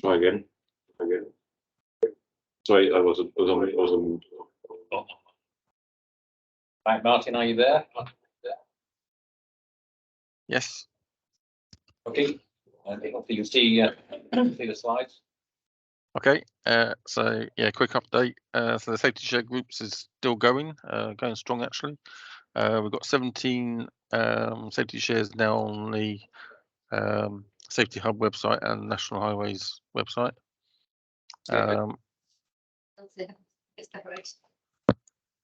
Try again. Sorry, I was on. Right, Martin, are you there? Yes. Okay. I think you can see the slides. Okay. So yeah, quick update. So the safety share groups is still going strong actually. We've got 17 safety shares now on the Safety Hub website and National Highways website.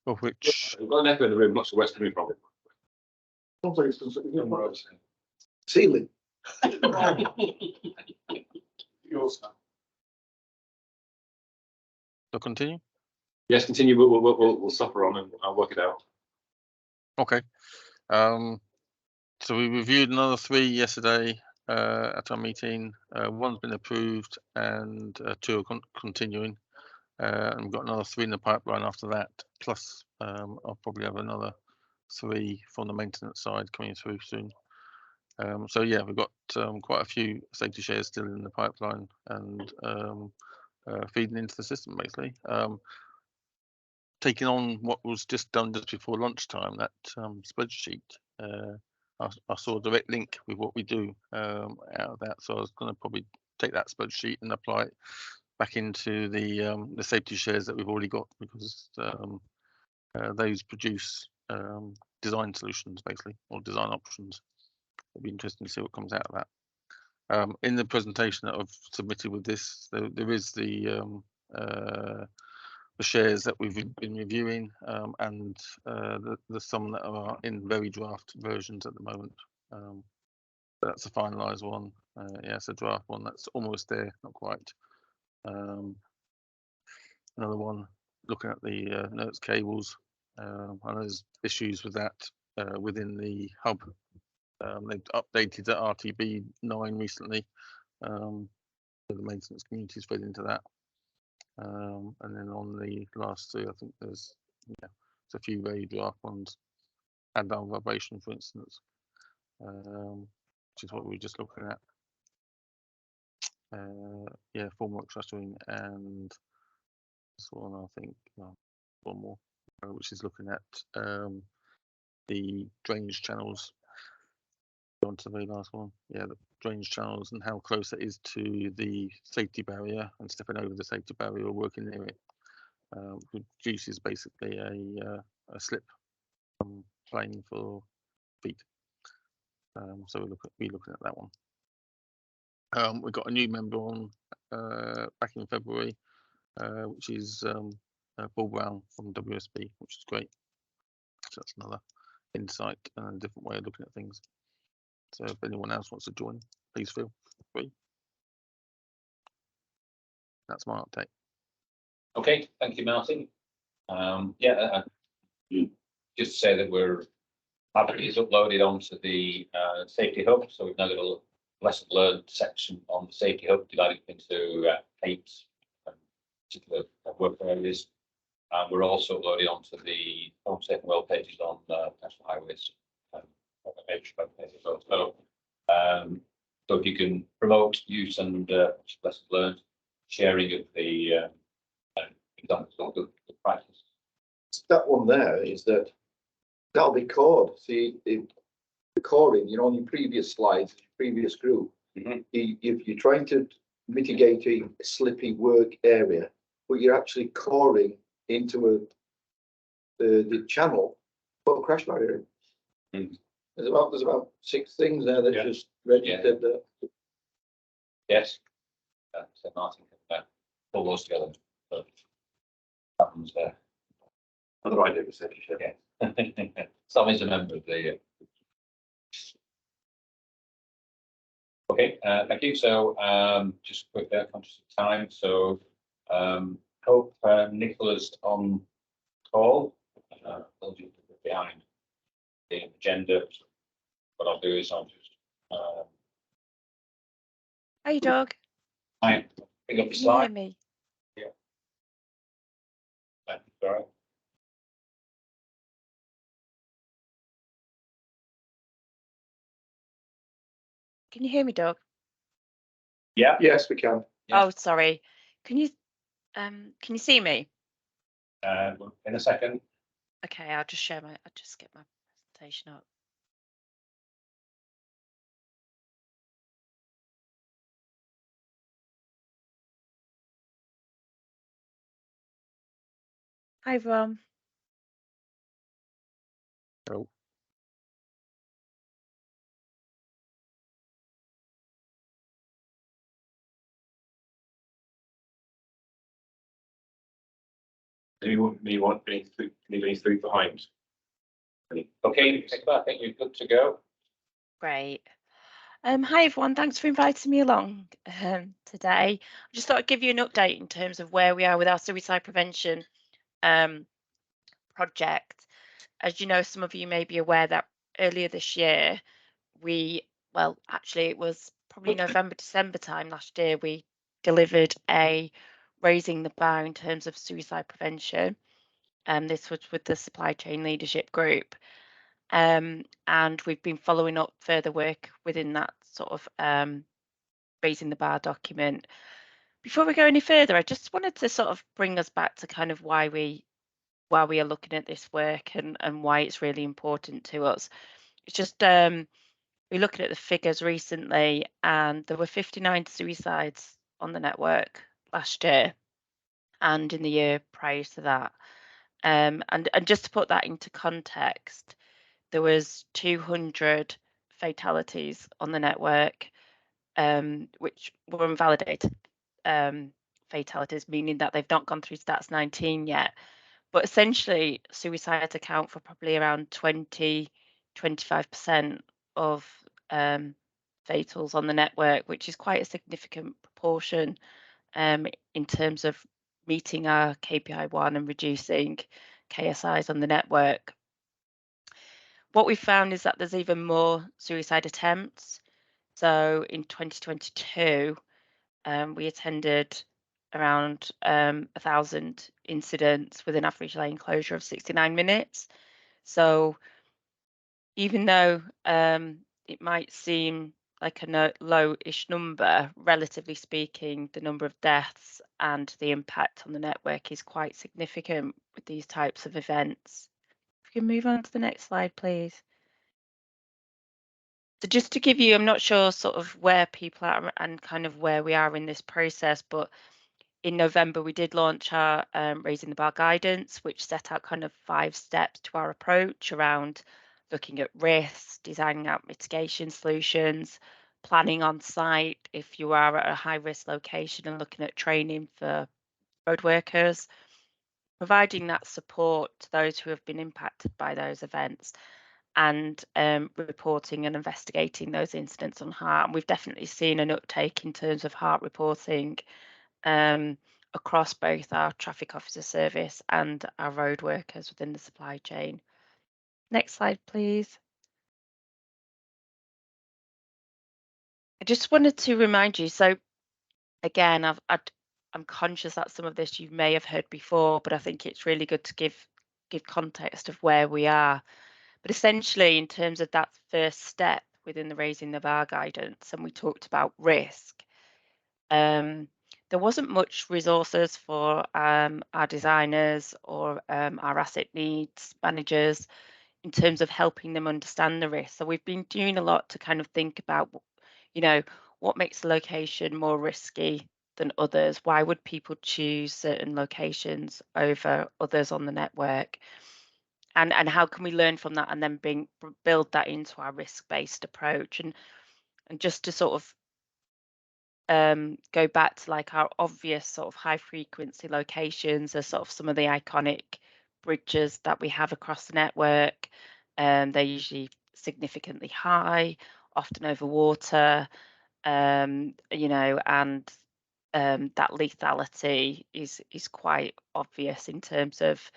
Of which We've got an echo in the room. Lots of West coming from. Ceiling. will continue. Yes, continue. We'll suffer on and I'll work it out. Okay. So we reviewed another 3 yesterday at our meeting. One's been approved and 2 are continuing. And we've got another 3 in the pipeline after that. Plus, I'll probably have another 3 from the maintenance side coming through soon. So yeah, we've got quite a few safety shares still in the pipeline and feeding into the system basically. Taking on what was just done just before lunchtime, that spreadsheet. I saw a direct link with what we do out of that, so I was going to probably take that spreadsheet and apply it back into the safety shares that we've already got, because those produce design solutions basically, or design options. It'll be interesting to see what comes out of that. In the presentation that I've submitted with this, there is the shares that we've been reviewing and the some that are in very draft versions at the moment. That's a finalised one. Yeah, it's a draft one that's almost there, not quite. Another one looking at the notes cables. I know there's issues with that within the hub. They've updated the RTB 9 recently. So the maintenance community's fed into that. And then on the last 2, I think there's a few very draft ones. And down vibration, for instance, which is what we were just looking at. Yeah, formwork clustering and this one, I think, one more, which is looking at the drainage channels. On to the very last one. Yeah, the drainage channels and how close it is to the safety barrier, and stepping over the safety barrier or working near it produces basically a slip plane for feet. So we're looking at that one. We've got a new member on back in February, which is Paul Brown from WSB, which is great. So that's another insight and a different way of looking at things. So if anyone else wants to join, please feel free. That's my update. Okay, thank you, Martin. Yeah, just to say that we're happy it's uploaded onto the Safety Hub. So we've now got a lesson learned section on the Safety Hub divided into 8 particular work areas. And we're also uploading onto the Home Safe and Well pages on National Highways. So if you can promote use and lessons learned, sharing of the examples of good practice. That one there is that'll be cored. See, the coring, you know, on your previous slides, previous group, if you're trying to mitigate a slippy work area, but you're actually coring into the channel, put a crash barrier in. There's about 6 things there that just registered there. Yes. So Martin can pull those together. So happens there. Another idea for safety share. Yeah. Sam is a member of the. Okay, thank you. So just quickly, conscious of time. So hope Nicola's on call. Behind the agenda. What I'll do is I'll just. Hey, dog. I pick up the Can you hear slide. me? Yeah. Sorry. Can you hear me, dog? Yeah. Yes, we can. Yeah. Oh, sorry. Can you see me? In a second. Okay, I'll just get my presentation up. Hi, everyone. Oh, Me want any three behind. Okay, I think you're good to go. Great. Hi, everyone. Thanks for inviting me along today. I just thought I'd give you an update in terms of where we are with our suicide prevention project. As you know, some of you may be aware that earlier this year, actually, it was probably November, December time last year, we delivered a raising the bar in terms of suicide prevention. This was with the supply chain leadership group. And we've been following up further work within that sort of raising the bar document. Before we go any further, I just wanted to sort of bring us back to kind of why we are looking at this work and why it's really important to us. It's just we're looking at the figures recently, and there were 59 suicides on the network last year and in the year prior to that. And just to put that into context, there was 200 fatalities on the network, which were invalidated fatalities, meaning that they've not gone through stats 19 yet. But essentially, suicides account for probably around 25% of fatals on the network, which is quite a significant proportion in terms of meeting our KPI 1 and reducing KSIs on the network. What we found is that there's even more suicide attempts. So in 2022, we attended around 1,000 incidents with an average lane closure of 69 minutes. So even though it might seem like a low-ish number, relatively speaking, the number of deaths and the impact on the network is quite significant with these types of events. If you can move on to the next slide, please. So just to give you, I'm not sure sort of where people are and kind of where we are in this process, but in November, we did launch our Raising the Bar guidance, which set out kind of 5 steps to our approach around looking at risks, designing out mitigation solutions, planning on site if you are at a high risk location, and looking at training for road workers, providing that support to those who have been impacted by those events, and reporting and investigating those incidents on heart. And we've definitely seen an uptake in terms of heart reporting across both our traffic officer service and our road workers within the supply chain. Next slide, please. I just wanted to remind you, so again, I'm conscious that some of this you may have heard before, but I think it's really good to give context of where we are. But essentially, in terms of that first step within the Raising the Bar guidance, and we talked about risk, there wasn't much resources for our designers or our asset needs managers in terms of helping them understand the risk. So we've been doing a lot to kind of think about, you know, what makes the location more risky than others? Why would people choose certain locations over others on the network? And how can we learn from that and then build that into our risk-based approach? And just to sort of go back to like our obvious sort of high frequency locations are sort of some of the iconic bridges that we have across the network. They're usually significantly high, often over water, you know, and that lethality is quite obvious in terms of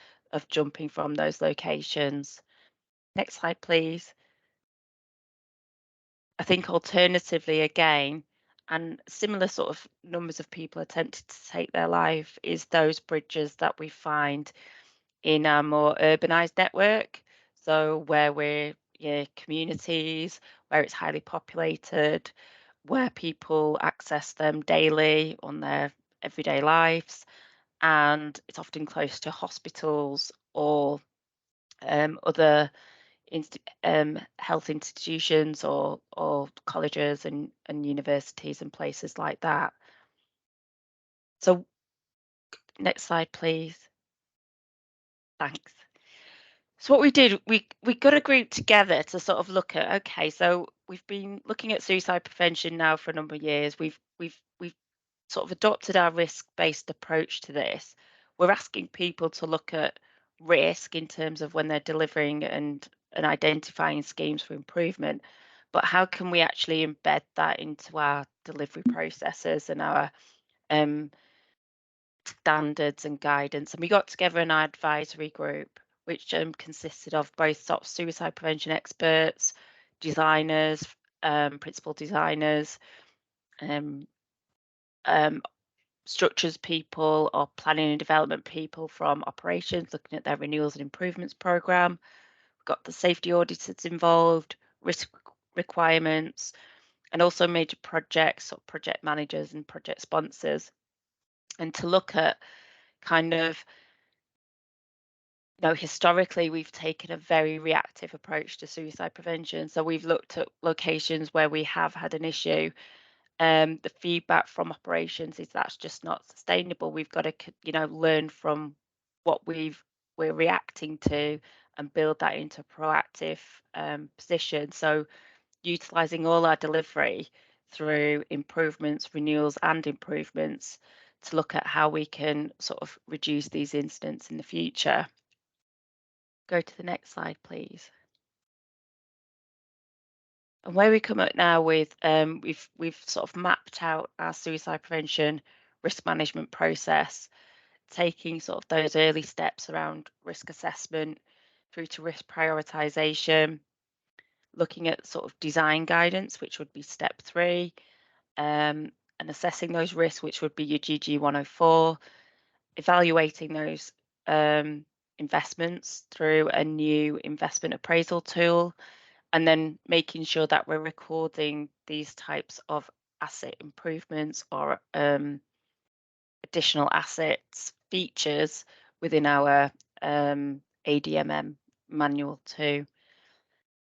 jumping from those locations. Next slide, please. I think alternatively, again, and similar sort of numbers of people attempted to take their life is those bridges that we find in our more urbanized network. So where we're communities, where it's highly populated, where people access them daily on their everyday lives, and it's often close to hospitals or other health institutions or colleges and universities and places like that. So next slide, please. Thanks. So what we did, we got a group together to sort of look at, okay, so we've been looking at suicide prevention now for a number of years. We've sort of adopted our risk-based approach to this. We're asking people to look at risk in terms of when they're delivering and identifying schemes for improvement, but how can we actually embed that into our delivery processes and our standards and guidance? And we got together an advisory group which consisted of both sort of suicide prevention experts, designers, principal designers, structures people or planning and development people from operations, looking at their renewals and improvements program. We've got the safety auditors involved, risk requirements, and also major projects or project managers and project sponsors. And to look at kind of, historically, we've taken a very reactive approach to suicide prevention. So we've looked at locations where we have had an issue. The feedback from operations is that's just not sustainable. We've got to, learn from what we're reacting to and build that into a proactive position. So utilizing all our delivery through improvements, renewals and improvements to look at how we can sort of reduce these incidents in the future. Go to the next slide, please. And where we come up now with, we've sort of mapped out our suicide prevention risk management process, taking sort of those early steps around risk assessment through to risk prioritization, looking at sort of design guidance, which would be step 3, and assessing those risks, which would be your GG 104, evaluating those investments through a new investment appraisal tool, and then making sure that we're recording these types of asset improvements or additional assets features within our ADMM manual too.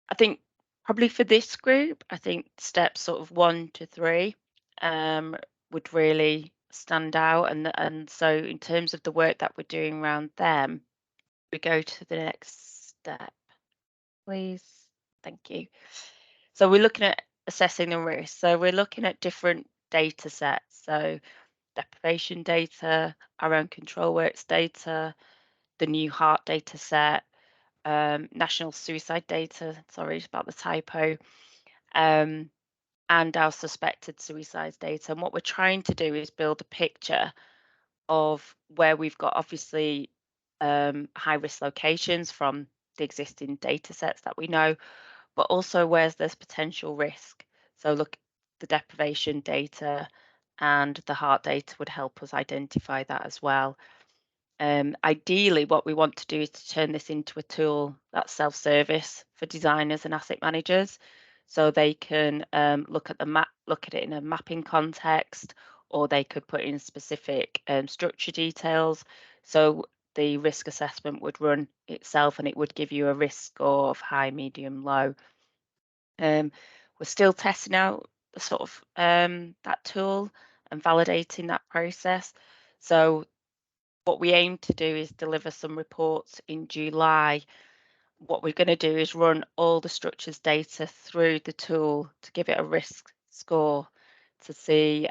I think probably for this group, I think steps sort of 1 to 3 would really stand out. And so in terms of the work that we're doing around them, we go to the next step, please. Thank you. So we're looking at assessing the risk. So we're looking at different data sets. So deprivation data, our own control works data, the new heart data set, national suicide data, sorry about the typo, and our suspected suicides data. And what we're trying to do is build a picture of where we've got obviously high risk locations from the existing data sets that we know, but also where's there's potential risk. So look, the deprivation data and the heart data would help us identify that as well. Ideally, what we want to do is to turn this into a tool that's self-service for designers and asset managers, so they can look at it in a mapping context, or they could put in specific structure details. So the risk assessment would run itself, and it would give you a risk score of high, medium, low. We're still testing out the sort of that tool and validating that process. So what we aim to do is deliver some reports in July. What we're going to do is run all the structures data through the tool to give it a risk score to see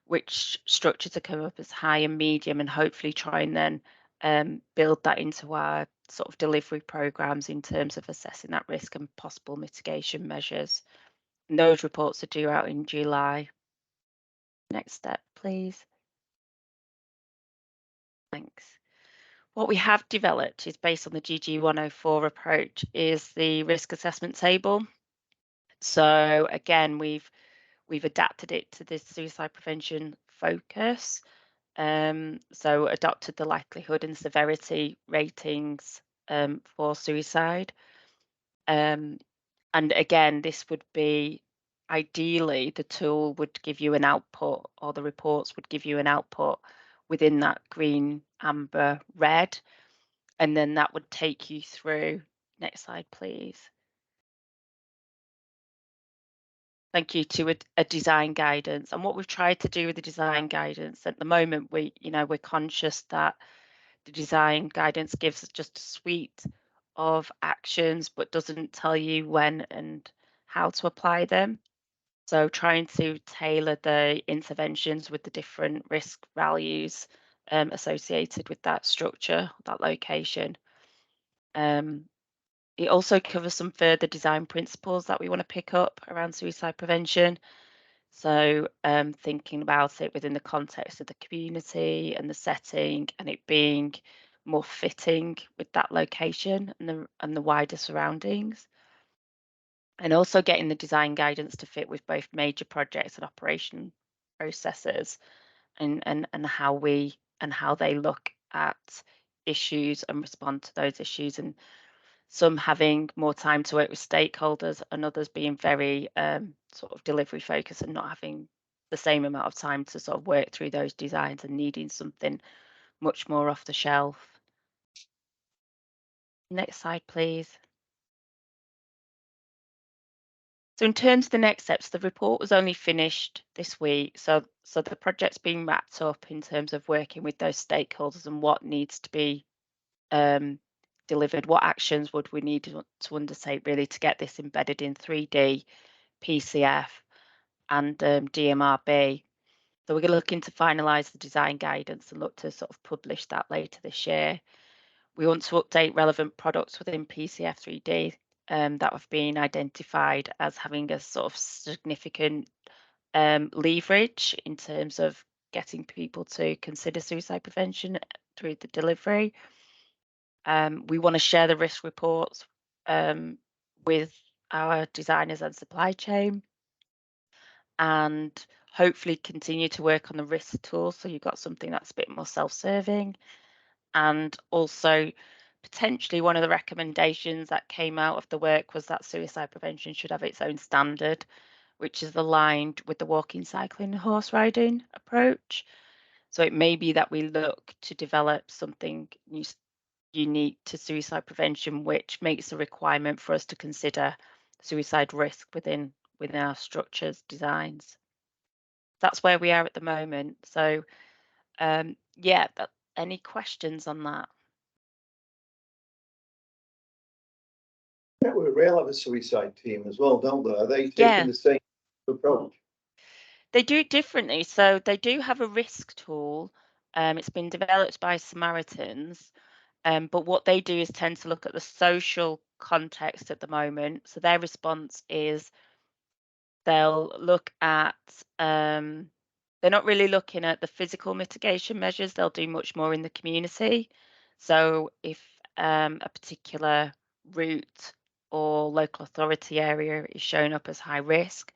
which structures are coming up as high and medium, and hopefully try and then build that into our sort of delivery programs in terms of assessing that risk and possible mitigation measures. And those reports are due out in July. Next step, please. Thanks. What we have developed is based on the GG 104 approach is the risk assessment table. So again, we've adapted it to this suicide prevention focus. So adopted the likelihood and severity ratings for suicide. And again, this would be ideally the tool would give you an output, or the reports would give you an output within that green, amber, red, and then that would take you through. Next slide, please. Thank you, to a design guidance. And what we've tried to do with the design guidance at the moment, we're conscious that the design guidance gives us just a suite of actions, but doesn't tell you when and how to apply them. So trying to tailor the interventions with the different risk values associated with that structure, that location. It also covers some further design principles that we want to pick up around suicide prevention. So thinking about it within the context of the community and the setting, and it being more fitting with that location and the wider surroundings. And also getting the design guidance to fit with both major projects and operation processes, and how they look at issues and respond to those issues, and some having more time to work with stakeholders and others being very sort of delivery focused and not having the same amount of time to sort of work through those designs and needing something much more off the shelf. Next slide, please. So in terms of the next steps, the report was only finished this week. So the project's been wrapped up in terms of working with those stakeholders and what needs to be delivered. What actions would we need to undertake really to get this embedded in 3D, PCF and DMRB. So we're looking to finalise the design guidance and look to sort of publish that later this year. We want to update relevant products within PCF 3D that have been identified as having a sort of significant leverage in terms of getting people to consider suicide prevention through the delivery. We want to share the risk reports with our designers and supply chain, and hopefully continue to work on the risk tool, so you've got something that's a bit more self-serving. And also potentially one of the recommendations that came out of the work was that suicide prevention should have its own standard, which is aligned with the walking, cycling and horse riding approach. So it may be that we look to develop something unique to suicide prevention, which makes a requirement for us to consider suicide risk within our structures designs. That's where we are at the moment. So yeah, any questions on that? Yeah, we rail have a suicide team as well, don't they? Are they taking Yeah. the same approach? They do it differently. So they do have a risk tool. It's been developed by Samaritans, but what they do is tend to look at the social context at the moment. So their response is they'll look at, they're not really looking at the physical mitigation measures. They'll do much more in the community. So if a particular route or local authority area is showing up as high risk,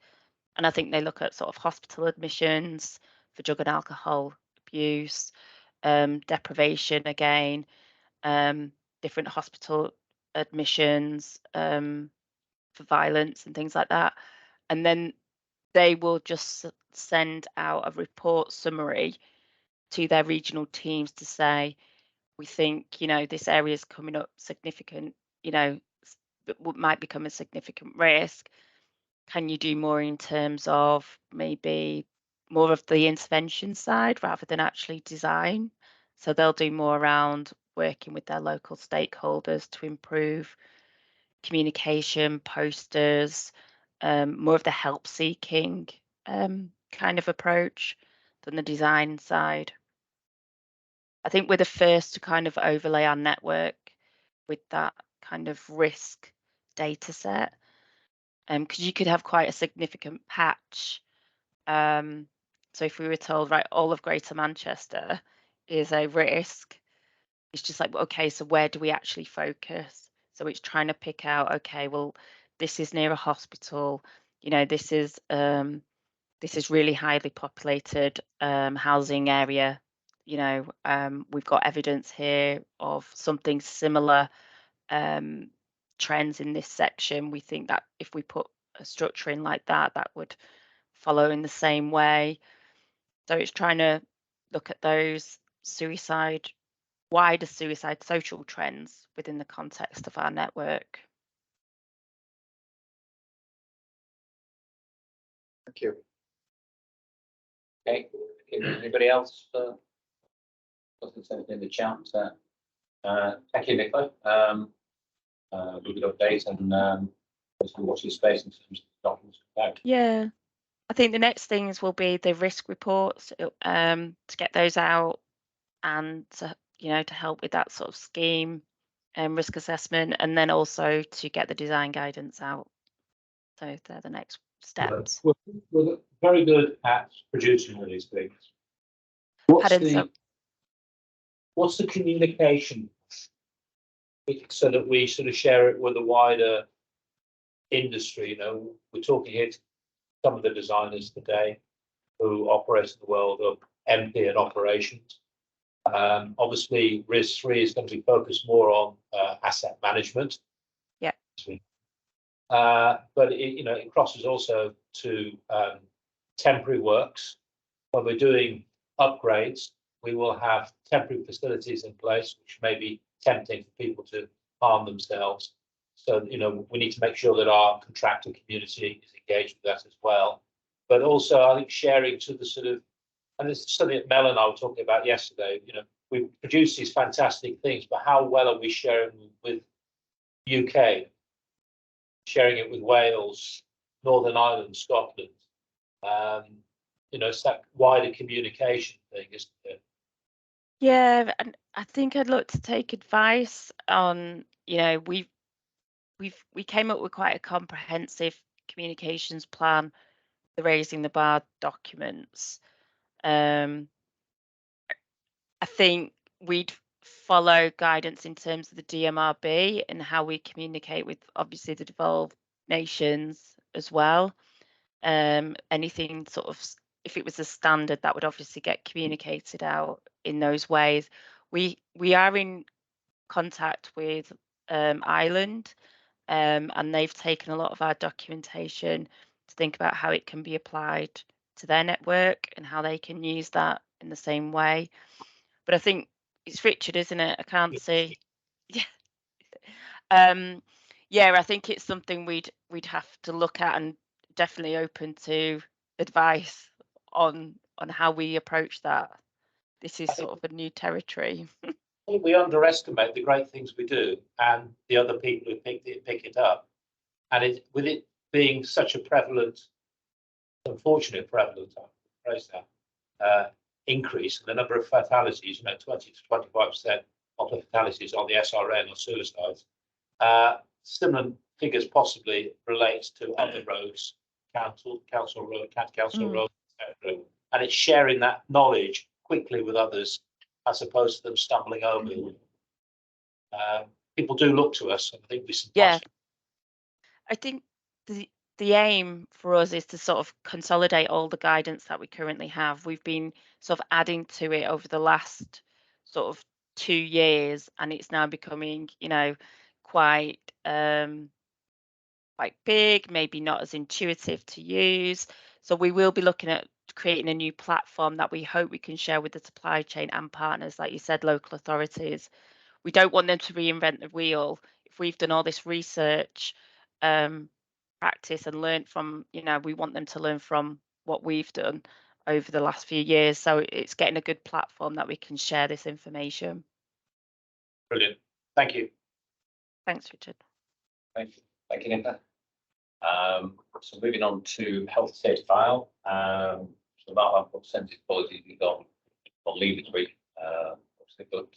and I think they look at sort of hospital admissions for drug and alcohol abuse, deprivation again, different hospital admissions for violence and things like that. And then they will just send out a report summary to their regional teams to say, we think, this area is coming up significant, might become a significant risk. Can you do more in terms of maybe more of the intervention side rather than actually design? So they'll do more around working with their local stakeholders to improve communication, posters, more of the help seeking kind of approach than the design side. I think we're the first to kind of overlay our network with that kind of risk data set, because you could have quite a significant patch. So if we were told, right, all of Greater Manchester is a risk, it's just like, okay, so where do we actually focus? So it's trying to pick out, okay, well, this is near a hospital, this is really highly populated housing area. We've got evidence here of something similar trends in this section. We think that if we put a structuring like that would follow in the same way. So it's trying to look at those wider suicide social trends within the context of our network. Thank you. Okay, anybody else? Doesn't say anything in the chat. Thank you, Nicola. We could update and watch this space in terms of documents. Yeah, I think the next things will be the risk reports, to get those out and to, to help with that sort of scheme and risk assessment, and then also to get the design guidance out. So they're the next steps. We're very good at producing all these things. What's the communication so that we sort of share it with the wider industry? You know, we're talking here to some of the designers today who operate in the world of MP and operations. Obviously, RIS3 is going to be focused more on asset management. Yeah. But it crosses also to temporary works. When we're doing upgrades, we will have temporary facilities in place, which may be tempting for people to harm themselves. So, we need to make sure that our contractor community is engaged with that as well. But also, I think sharing to the sort of, and this is something that Mel and I were talking about yesterday, we produce these fantastic things, but how well are we sharing with UK, sharing it with Wales, Northern Ireland, Scotland? It's that wider communication thing, isn't it? Yeah, and I think I'd look to take advice on, we came up with quite a comprehensive communications plan, the Raising the Bar documents. I think we'd follow guidance in terms of the DMRB and how we communicate with obviously the devolved nations as well. Anything sort of, if it was a standard, that would obviously get communicated out in those ways. We are in contact with Ireland, and they've taken a lot of our documentation to think about how it can be applied to their network and how they can use that in the same way. But I think it's Richard, isn't it? I can't see. Yeah. I think it's something we'd have to look at, and definitely open to advice on how we approach that. This is sort of a new territory. I think we underestimate the great things we do and the other people who pick it up. And with it being such a unfortunate prevalent, increase in the number of fatalities, 20 to 25% of the fatalities on the SRN or suicides. Similar figures possibly relates to other roads, council road, council road, etc. And it's sharing that knowledge quickly with others, as opposed to them stumbling over. People do look to us, and I think we should. Yeah, I think the aim for us is to sort of consolidate all the guidance that we currently have. We've been sort of adding to it over the last sort of 2 years, and it's now becoming, quite big, maybe not as intuitive to use. So we will be looking at creating a new platform that we hope we can share with the supply chain and partners, like you said, local authorities. We don't want them to reinvent the wheel. If we've done all this research, practice and learn from, we want them to learn from what we've done over the last few years. So it's getting a good platform that we can share this information. Brilliant. Thank you. Thanks, Richard. Thank you, Nicola. So moving on to health and safety file. So about our percentage policies we've got on leave this week. Obviously, but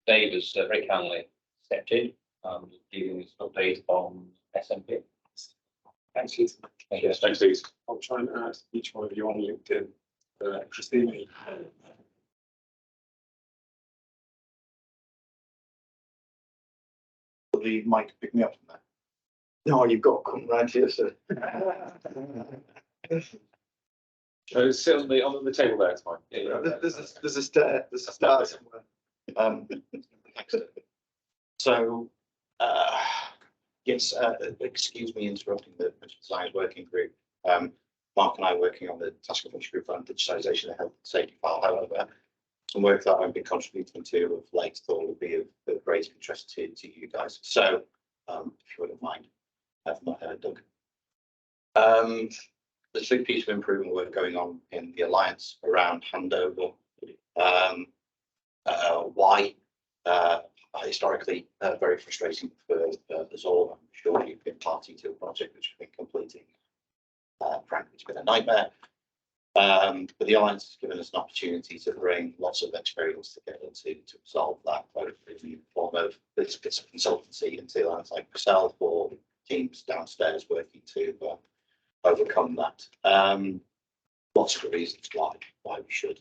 Dave has very kindly stepped in, giving us an update on SMP. Thanks, Heath. Yes, thanks, Heath. I'll try and add each one of you on LinkedIn. Christina. The mic pick me up from that. No, you've got to come right here, sir. Sit on the table there, it's fine. Yeah. There's a start somewhere. So Yes, excuse me interrupting the design working group. Mark and I are working on the task force group on digitisation of health and safety file. However, some work that I've been contributing to of late thought would be of great interest to you guys. So, if you wouldn't mind, I've not heard Doug. There's a big piece of improvement work going on in the Alliance around handover. Why? Historically, very frustrating for us all. I'm sure you've been party to a project which we've been completing. Frankly, it's been a nightmare. But the Alliance has given us an opportunity to bring lots of experience together to resolve that, both in the form of bits of consultancy into the Alliance like myself or teams downstairs working to overcome that. Lots of reasons why we should.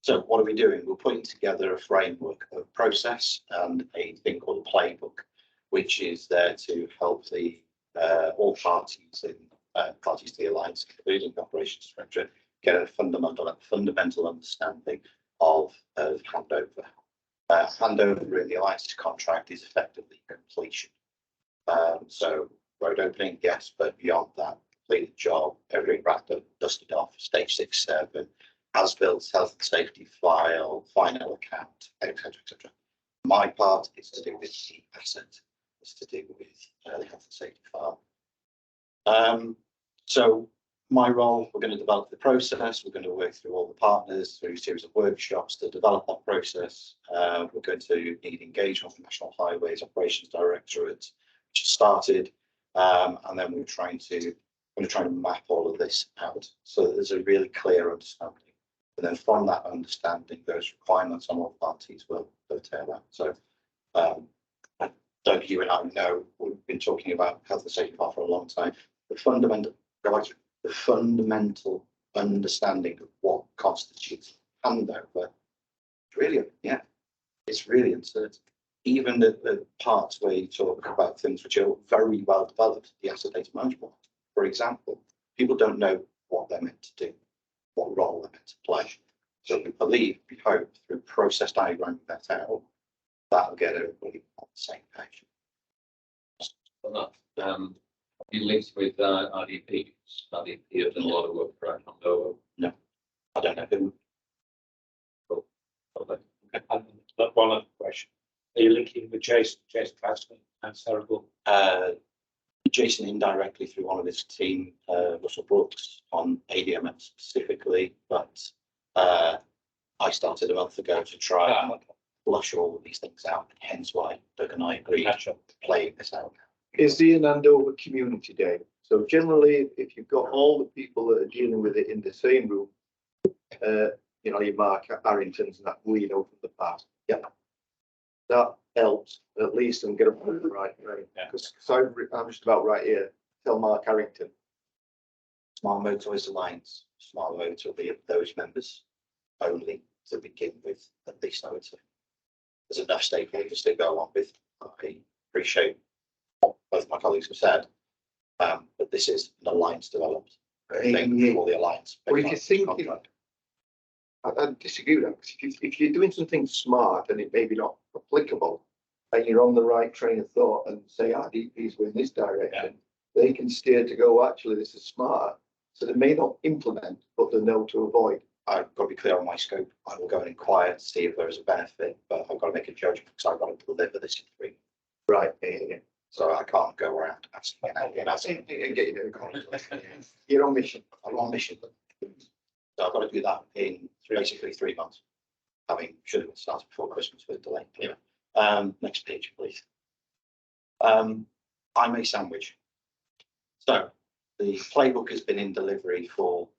So what are we doing? We're putting together a framework of process and a thing called a playbook, which is there to help the all parties in parties to the Alliance, including the operations structure, get a fundamental understanding of handover. Handover in the Alliance contract is effectively completion. So road opening, yes, but beyond that, completed job, everything wrapped up, dusted off, stage 6, 7, as built, health and safety file, final account, etc., etc. My part is to do with the asset, is to do with the health and safety file. So my role, we're going to develop the process. We're going to work through all the partners through a series of workshops to develop that process. We're going to need engagement from National Highways Operations Directorate, which has started, and then we're trying to map all of this out so that there's a really clear understanding. And then from that understanding, those requirements on all parties will turn out. So, Doug, you and I know we've been talking about health and safety for a long time. The fundamental understanding of what constitutes handover, really, yeah, it's really uncertain. Even the parts where you talk about things which are very well developed, the asset data management, for example, people don't know what they're meant to do, what role they're meant to play. So we believe, we hope, through process diagramming that out, that'll get everybody on the same page. You linked with RDP. RDP have done a lot of work for handover. No, I don't know who. Cool. Okay. But one other question. Are you linking with Jason Glasgow and Cerebral? Jason indirectly through one of his team, Russell Brooks, on ADMS specifically, but I started a month ago to try and flush all of these things out, hence why Doug and I agreed to play this out. Is the Andover Community Day? So generally, if you've got all the people that are dealing with it in the same room, you know, your Mark Harringtons and that we know from the past. Yeah, that helps at least and get them right. Because I'm just about right here. Tell Mark Harrington. Smart Motorways Alliance, Smart Motor will be of those members only to begin with, at least I would say. There's enough stakeholders to go on with. I appreciate what both my colleagues have said, but this is an alliance developed thing for the alliance. Well, if you think, I disagree with that. If you're doing something smart and it may be not applicable, and you're on the right train of thought and say RDPs were in this direction, they can steer to go, actually, this is smart. So they may not implement, but they know to avoid. I've got to be clear on my scope. I will go and inquire to see if there is a benefit, but I've got to make a judgment because I've got to deliver this in 3. Right. So I can't go around asking and get You're on mission. I'm on mission. So I've got to do that in basically 3 months. Having should have started before Christmas with a delay. Yeah. Next page, please. I'm a sandwich. So the playbook has been in delivery for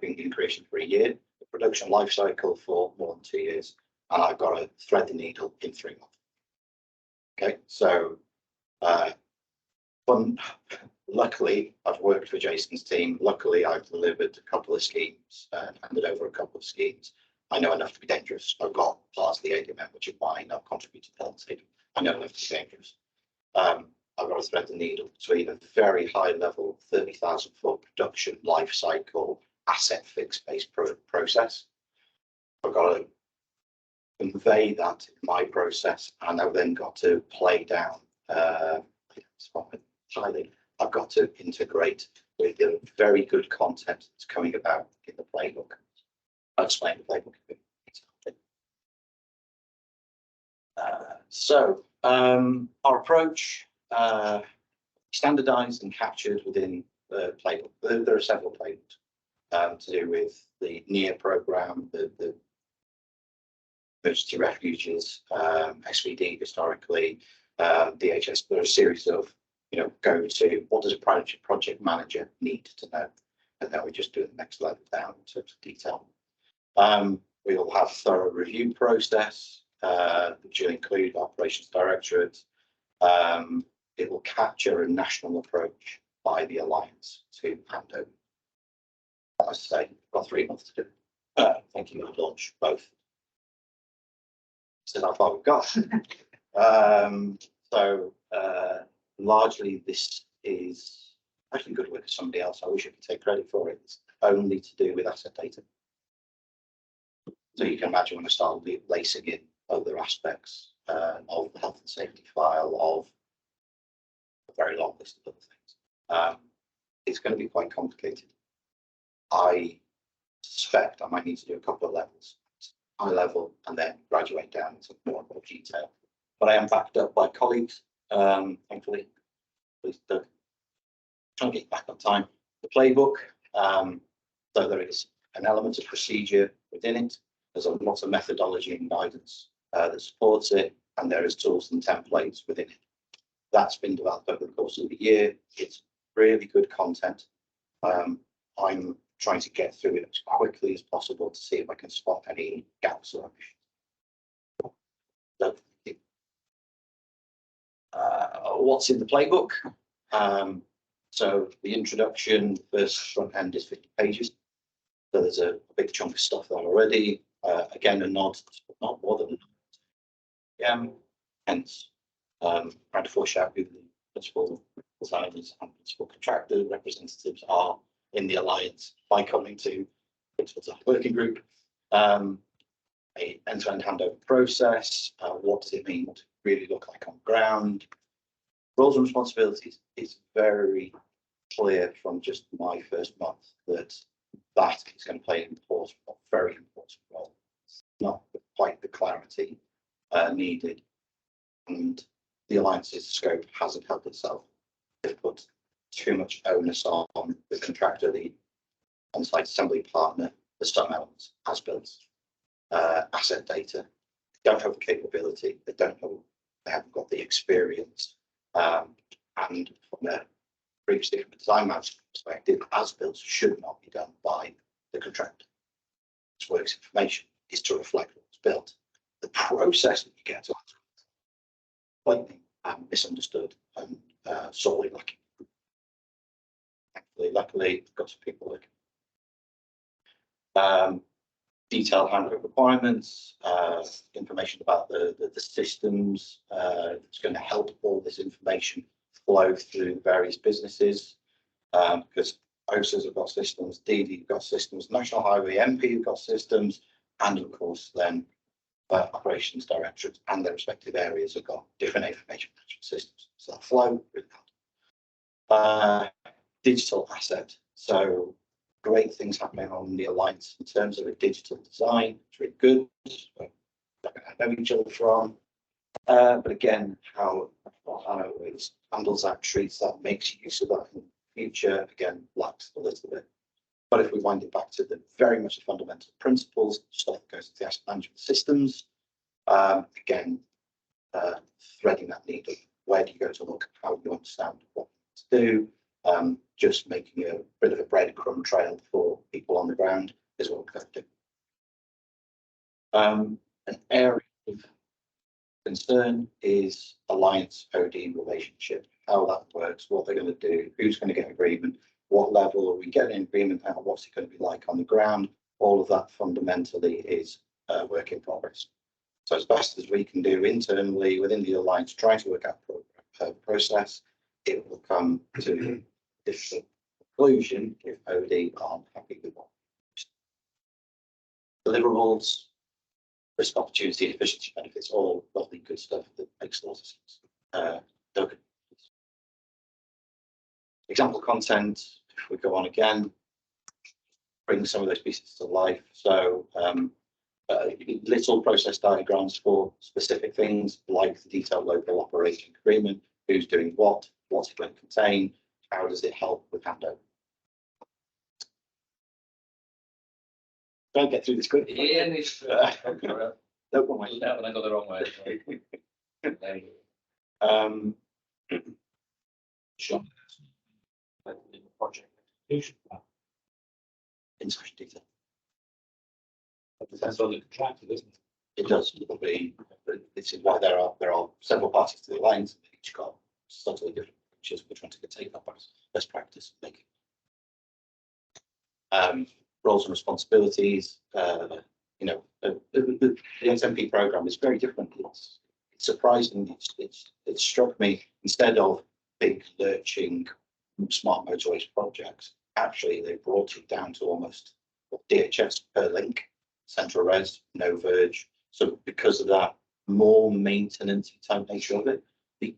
been in creation for a year, the production life cycle for more than 2 years, and I've got to thread the needle in 3 months. Okay, so luckily I've worked for Jason's team. Luckily I've delivered a couple of schemes and handed over a couple of schemes. I know enough to be dangerous. I've got parts of the ADMM which are mine. I've contributed to health safety. I know enough to be dangerous. I've got to thread the needle between a very high level 30,000 foot production life cycle asset fixed based process. I've got to convey that in my process, and I've then got to play down. I've got to integrate with the very good content that's coming about in the playbook. I'll explain the playbook a bit. Our approach, standardized and captured within the playbook. There are several playbooks to do with the NEAR program, the emergency refuges, SVD historically, DHS. There are a series of, go to what does a project manager need to know, and then we just do the next level down in terms of detail. We will have a thorough review process, which will include operations directorate. It will capture a national approach by the Alliance to hand over. As I say, we've got 3 months to do. Thank you, I'll launch both. So how far we've got. Largely this is actually good work of somebody else. I wish I could take credit for it. It's only to do with asset data. So you can imagine when I start lacing in other aspects of the health and safety file, of a very long list of other things. It's going to be quite complicated. I suspect I might need to do a couple of levels, high level, and then graduate down into more and more detail. But I am backed up by colleagues, thankfully. Please try and get back on time. The playbook, so there is an element of procedure within it. There's a lot of methodology and guidance that supports it, and there is tools and templates within it. That's been developed over the course of the year. It's really good content. I'm trying to get through it as quickly as possible to see if I can spot any gaps or omissions. What's in the playbook? So the introduction, the first front end is 50 pages. So there's a big chunk of stuff there already. Again, a nod, not more than a nod. Hence, trying to foreshadow who the principal designers and principal contractor representatives are in the Alliance by coming to principal working group. A end-to-end handover process. What does it mean? What does it really look like on ground? Roles and responsibilities. It's very clear from just my first month that is going to play an important, very important role. It's not quite the clarity needed, and the Alliance's scope hasn't helped itself. They've put too much onus on the contractor, the on-site assembly partner, the some elements, as built, asset data. They don't have the capability. They don't know. They haven't got the experience. And from a previously from a design management perspective, as built should not be done by the contractor. This works information is to reflect what's built. The process that you get to blatantly misunderstood and sorely lacking. Luckily, we've got some people looking. Detailed handover requirements, information about the systems. It's going to help all this information flow through various businesses, because OSAs have got systems, DD have got systems, National Highway MP have got systems, and of course then operations directorates and their respective areas have got different information management systems. So that flow really helps. Digital asset. So great things happening on the Alliance in terms of a digital design. It's really good. I know each other from. But again, how it handles that, treats that, makes use of that in the future, again, lacks a little bit. But if we wind it back to the very much the fundamental principles, stuff that goes into the asset management systems, again, threading that needle. Where do you go to look? How do you understand what to do? Just making a bit of a breadcrumb trail for people on the ground is what we're going to do. An area of concern is Alliance OD relationship, how that works, what they're going to do, who's going to get agreement, what level are we getting agreement at, what's it going to be like on the ground. All of that fundamentally is work in progress. So as best as we can do internally within the Alliance, trying to work out process, it will come to different conclusion if OD aren't happy with what deliverables. risk, opportunity, efficiency, benefits, all lovely good stuff that makes a lot of sense. Doug. Example content, if we go on again, bring some of those pieces to life. So little process diagrams for specific things like the detailed local operating agreement, who's doing what's it going to contain, how does it help with handover. Don't get through this quick. Yeah, No problem. that one I got the wrong way. There you Sure. Project execution plan. In such detail. That depends on the contractor, doesn't it? It does. It'll be. This is why there are several parties to the alliance. Each got subtly different approaches. We're trying to take that best practice and make it. Roles and responsibilities. The SMP program is very different. It's surprising. It struck me, instead of big lurching smart motorways projects, actually they brought it down to almost DHS per link, central res, no verge. So because of that more maintenance type nature of it, the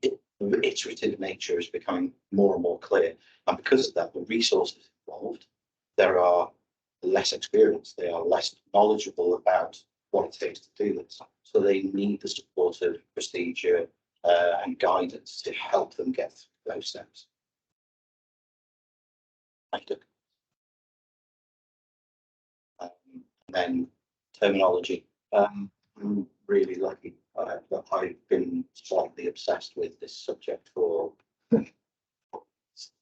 iterative nature is becoming more and more clear. And because of that, the resources involved, there are less experienced, they are less knowledgeable about what it takes to do this. So they need the support of procedure and guidance to help them get through those steps. Thank you. And then terminology. I'm really lucky that I've been slightly obsessed with this subject for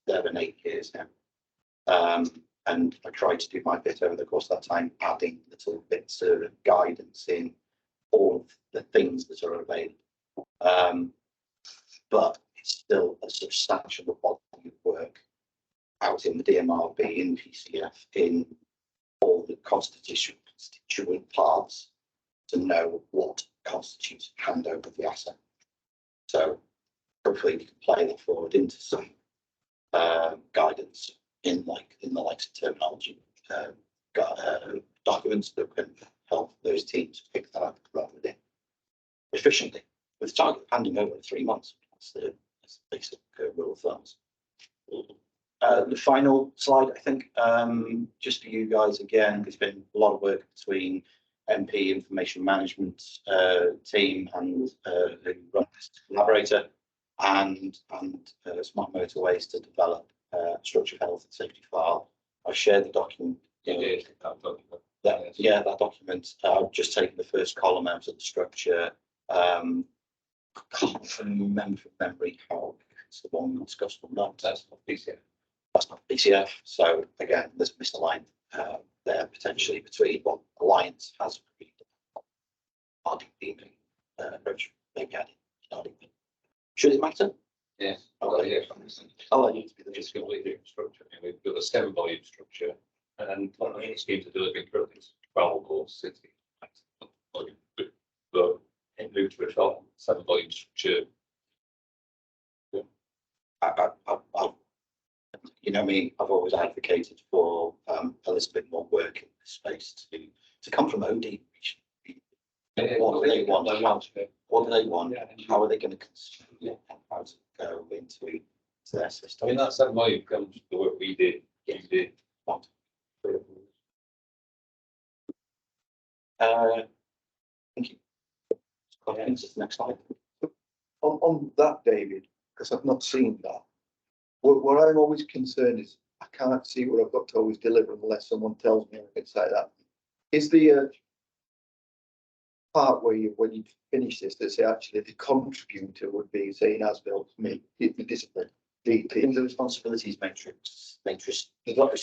7-8 years now. And I tried to do my bit over the course of that time, adding little bits of guidance in all of the things that are available. But it's still a substantial body of work out in the DMRB, in PCF, in all the constituent parts to know what constitutes handover of the asset. So hopefully we can play that forward into some guidance in the likes of terminology documents that can help those teams pick that up rather than efficiently. With the target of handing over in 3 months, that's the basic rule of thumbs. The final slide, I think, just for you guys again, there's been a lot of work between MP information management team and the collaborator and Smart Motorways to develop structured health and safety file. I shared the document. That document. I've just taken the first column out of the structure. Can't remember from memory how it's the one discussed or not. That's not PCF. That's not PCF. So again, there's misaligned there potentially between what Alliance has agreed RDP approach, maybe adding RDP. Should it matter? Yeah. Okay. Oh, I need to be the just completely different structure. We've got a 7 volume structure, and the schemes are delivering currently 12 or 16 volume, but it moved to a 7 volume structure. You know me, I've always advocated for a little bit more work in this space to come from OD. What do they want? What do they want? How are they going to consume it? And how does it go into their system? I mean, that's that volume comes from the work we did. You did. What? Thank you. Next slide. On that, David, because I've not seen that. What I'm always concerned is I can't see what I've got to always deliver unless someone tells me it's like that. Is the part where when you finish this, that say actually the contributor would be saying as built me the discipline. In the responsibilities matrix, there's what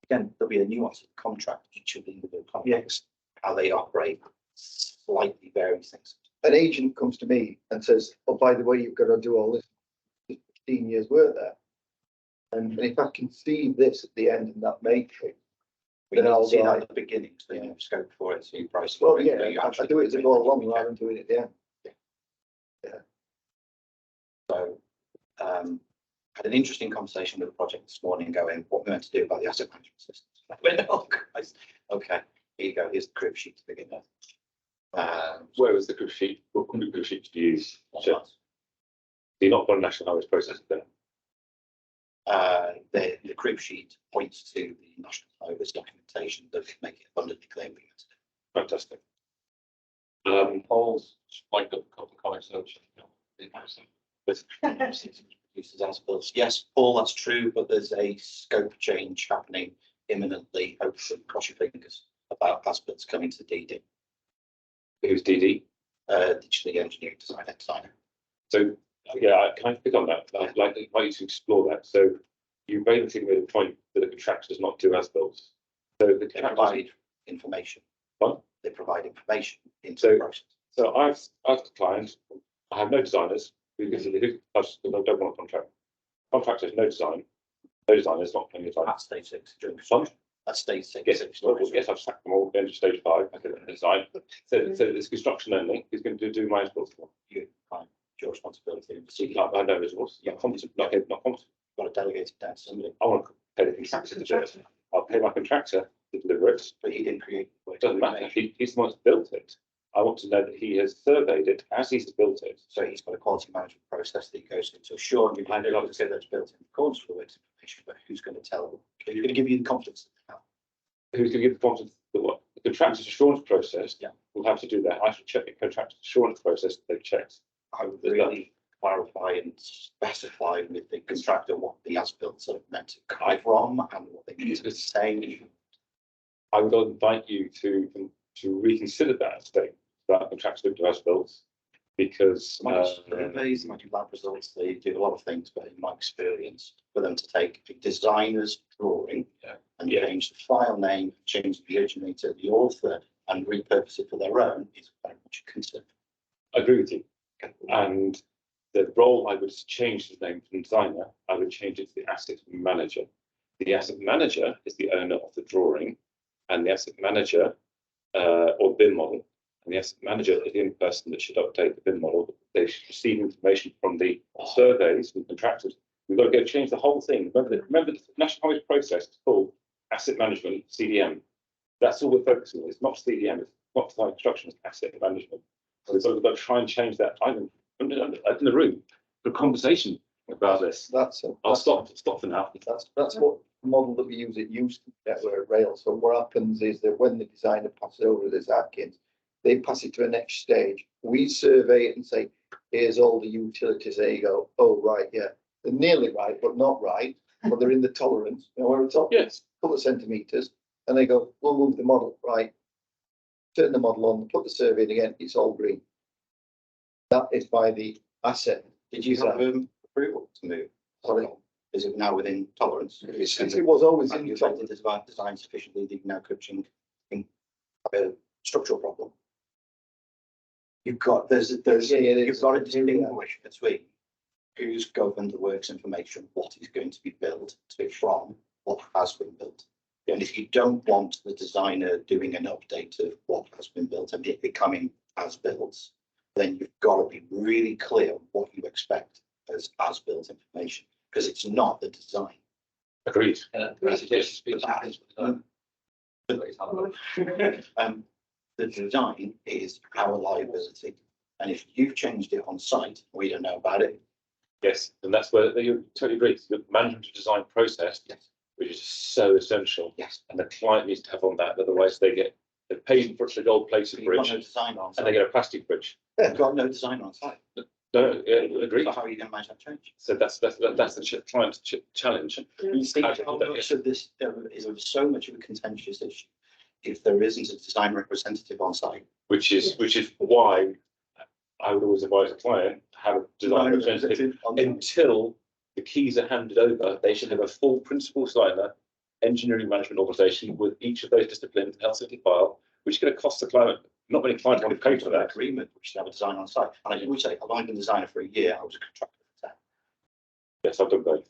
again, there'll be a nuance of contract, each of the individual contracts, how they operate, slightly varies things. An agent comes to me and says, oh, by the way, you've got to do all this 15 years work there. And if I can see this at the end in that matrix, We then I'll see that like, at the beginning, so you have scope for it, so you price. well, for it, yeah, so you I actually do it as I go along rather than doing it at the end. So, had an interesting conversation with the project this morning, going what we're meant to do about the asset management systems. Oh, Christ. Okay, here you go. Here's the crib sheet to begin with. Where was the crib sheet? What kind of crib sheet did you use? So you're not got a national highways process there. The crib sheet points to the National Highways documentation that make it abundantly clear. Fantastic. Paul's like got a couple of comments. Uses as-built. Yes, Paul, that's true, but there's a scope change happening imminently. Hopefully, cross your fingers about as-built coming to DD. Who's DD? Digitally engineering designer. So yeah, can I pick on that? I'd like you to explore that. So you basically made a point that the contractor does not do as-built. So the They contractor provide information. What? They provide information into So- the process. So I've asked the client, I have no designers because I don't want a contract. Contractors, no design. No designers, not plenty of time. At stage 6 during Fun. construction. At stage 6. Yes, I've sacked them all into stage 5. I can design. So it's construction only. He's going to do my as-built for. You find your responsibility. So I know resource. Yeah, competent. Not competent. You've got to delegate it down to somebody. I want to pay the contractor to do it. I'll pay my contractor to deliver it. But he didn't create. It doesn't matter. He's the one that's built it. I want to know that he has surveyed it as he's built it. So he's got a quality management process that he goes through. So sure, you can love to say that's built in accordance with information, but who's going to tell them? Who's going to give you the confidence that they have? Who's going to give the confidence that what? The contractor's assurance process will have to do that. I should check the contractor's assurance process that they've checked. I would really clarify and specify with the contractor what the as-built are meant to come from and what they need to say. I would invite you to reconsider that statement about contractors do as-built because Surveys, might do lab results, they do a lot of things, but in my experience, for them to take a designer's drawing and change the file name, change the originator, the author, and repurpose it for their own is very much a concern. I agree with you. And the role I would change the name from designer, I would change it to the asset manager. The asset manager is the owner of the drawing, and the asset manager or BIM model. And the asset manager is the only person that should update the BIM model. They should receive information from the surveys and contractors. We've got to go change the whole thing. Remember the National Highways process is called asset management, CDM. That's all we're focusing on. It's not CDM, it's not design construction, it's asset management. So we've got to try and change that. I'm in the room for a conversation about this. I'll stop for now. That's what model that we use at Euston Network Rail. So what happens is that when the designer passes over this Atkins, they pass it to a next stage. We survey it and say, here's all the utilities. There you go. Oh, right, yeah. They're nearly right, but not right. But they're in the tolerance. You know where it's up? Yes. A couple of centimetres. And they go, we'll move the model, right? Turn the model on, put the survey in again, it's all green. That is by the asset. Did you have approval to move? Sorry. Is it now within tolerance? It was always Have in you the affected the design sufficiently that you now could change a structural problem? You've got you've got to distinguish between who's governed the works information, what is going to be built from what has been built. And if you don't want the designer doing an update of what has been built and it becoming as built, then you've got to be really clear what you expect as built information, because it's not the design. Agreed. The design is our liability, and if you've changed it on site, we don't know about it. Yes, and that's where you totally agree. The management to design process, which is so essential. Yes. And the client needs to have on that, otherwise they're paying for the gold plated You've got bridge no design on and they site. get a plastic bridge. You've got no design on site. No, agreed. So how are you going to manage that change? So that's the client's challenge. You see how much of this is so much of a contentious issue if there isn't a design representative on site. Which is why I would always advise a client to have a design representative until the keys are handed over. They should have a full principal designer, engineering management organisation with each of those disciplines, health safety file, which is going to cost the client. Not many clients want to pay for that. Agreement, we should have a design on site. And I would say, I've only been a designer for a year. I was a contractor for 10. Yes, I've done both.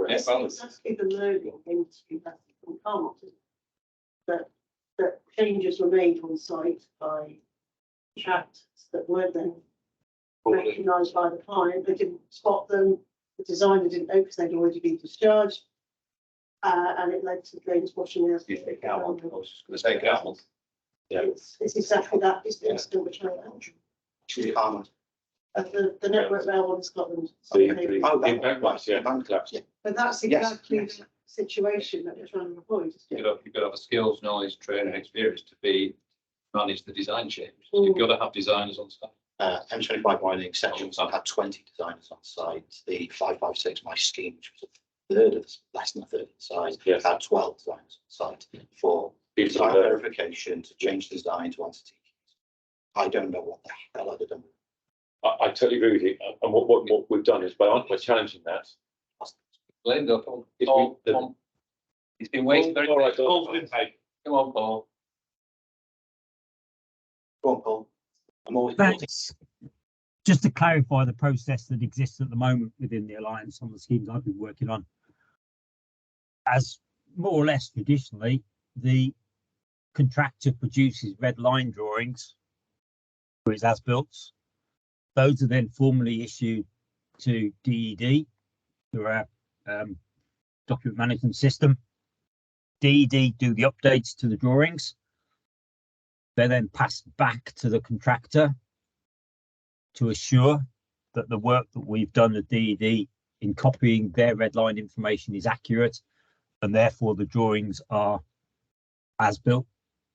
Yes, well, That's given learning into that changes were made on site by contractors that weren't then recognised by the client. They didn't spot them. The designer didn't know because they'd already been discharged. and it led to drains washing out. You take out one, I was just going to take out one. It's exactly that, it's the incident which I mentioned. Actually, Harman. The Network Rail one in Scotland. Oh, impact ones, yeah. Bank collapse, yeah. But that's Yes, exactly yes. the situation that we're trying to avoid. You've got to have a skills, knowledge, training, experience to manage the design change. So you've got to have designers on staff. M25 mining sections, I had 20 designers on site. The 556, my scheme, which was a third of, less than a third of the size, Yes. had 12 designers on site for design verification, to change design to answer TQs. I don't know what the hell I'd have done. I totally agree with you. And what we've done is by challenging that. Blame go, Paul. If Paul, we- Paul. He's been waiting very All right, much. all Paul's been paid. Come on, Paul. Go on, Paul. I'm always Thanks. Just to clarify the process that exists at the moment within the Alliance on the schemes I've been working on. As more or less traditionally, the contractor produces red line drawings for his as-builts. Those are then formally issued to DED through our document management system. DED do the updates to the drawings. They're then passed back to the contractor to assure that the work that we've done at DED in copying their red line information is accurate, and therefore the drawings are as-built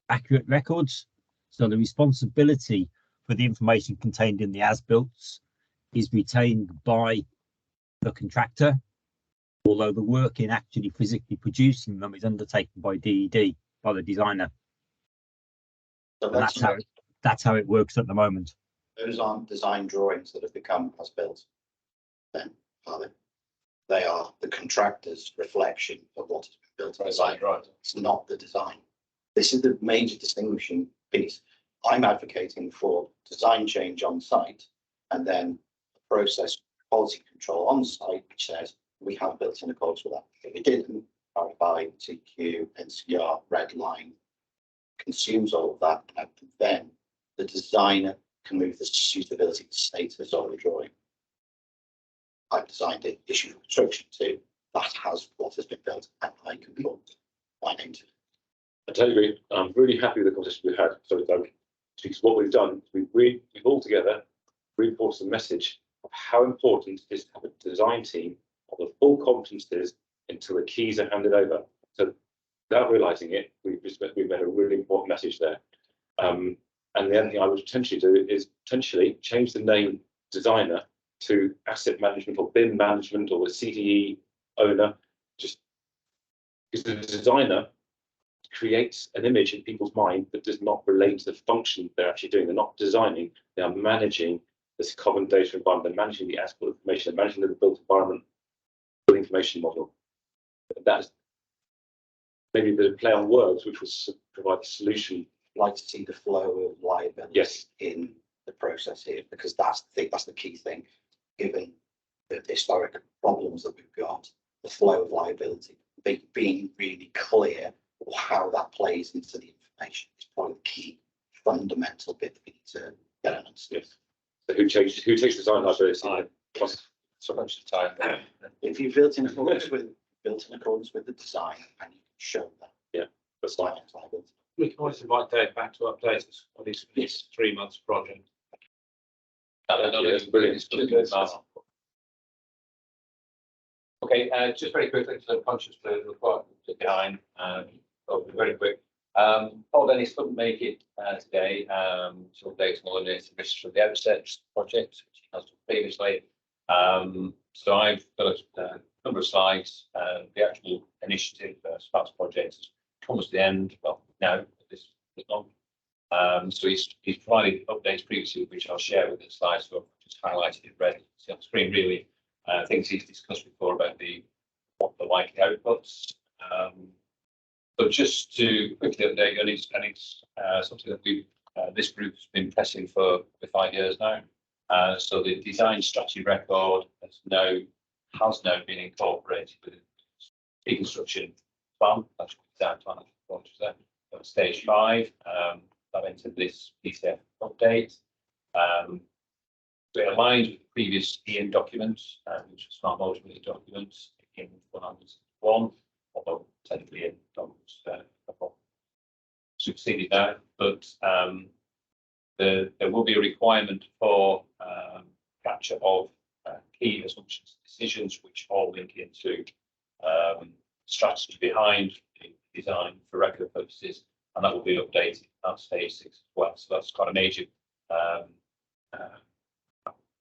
accurate records. So the responsibility for the information contained in the as-builts is retained by the contractor, although the work in actually physically producing them is undertaken by DED, by the designer. So And that's how it works at the moment. those aren't design drawings that have become as built. Then are they? They are the contractor's reflection of what has been built and designed. Right. It's not the design. This is the major distinguishing piece. I'm advocating for design change on site and then process quality control on site, which says we have built in accordance with that. If we didn't, by TQ, NCR, red line, consumes all of that, and then the designer can move the suitability status of the drawing. I've designed it, issued construction to, that has what has been built, and I can put my name to it. I totally agree. I'm really happy with the conversation we've had. Sorry, Doug. Because what we've done, we've all together reinforced the message of how important it is to have a design team of the full competencies until the keys are handed over. So without realising it, we've made a really important message there. And the other thing I would potentially do is potentially change the name designer to asset management or BIM management or a CDE owner, just because the designer creates an image in people's mind that does not relate to the function they're actually doing. They're not designing, they are managing this common data environment, they're managing the as-built information, they're managing the built environment, the information model. That's maybe the play on words, which will provide the solution. I'd like to see the flow of liability Yes. in the process here, because that's the key thing, given the historic problems that we've got, the flow of liability, being really clear how that plays into the information is probably the key fundamental bit that we need to get an understanding. So who takes design liability? So much time. If you built in accordance with the design and you can show that. Yeah, that's fine. Liability. We can always invite Dave back to update us on his 3 months project. That's brilliant. Okay, just very quickly, so conscious of the quite behind, very quick. Paul Dennis couldn't make it today to update on the latest risks from the research project, which he has done previously. So I've got a number of slides. The actual initiative, SPATS project, comes to the end. Well, now this is long. So he's provided updates previously, which I'll share with the slides. So I've just highlighted in red. See on the screen, really. Things he's discussed before about what the likely outputs. But just to quickly update you, and it's something that this group's been pressing for 5 years now. So the design strategy record has now been incorporated with the construction plan. That's design plan which was there. Stage 5. That entered this PCF update. So it aligned with the previous Ian document, which was Smart Mobility document in 101. although technically succeeded that, but there will be a requirement for capture of key assumptions, decisions, which all link into strategy behind the design for record purposes, and that will be updated at stage 6 as well. So that's quite a major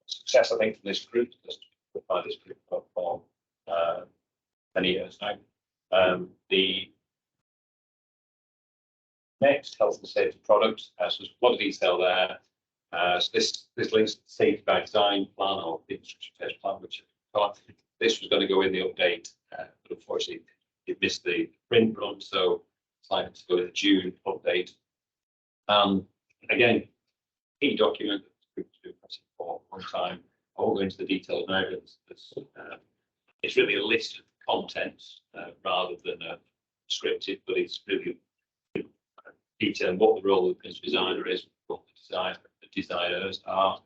success, I think, from this group. By this group for many years now. The next health and safety product, so there's a lot of detail there. So this links to the safety by design plan or the infrastructure test plan, which this was going to go in the update, but unfortunately it missed the print run, so it's likely to go in the June update. Again, key document that's been for a long time. I won't go into the details now, but it's really a list of contents rather than a scripted, but it's really detailing what the role of the principal designer is, what the designers are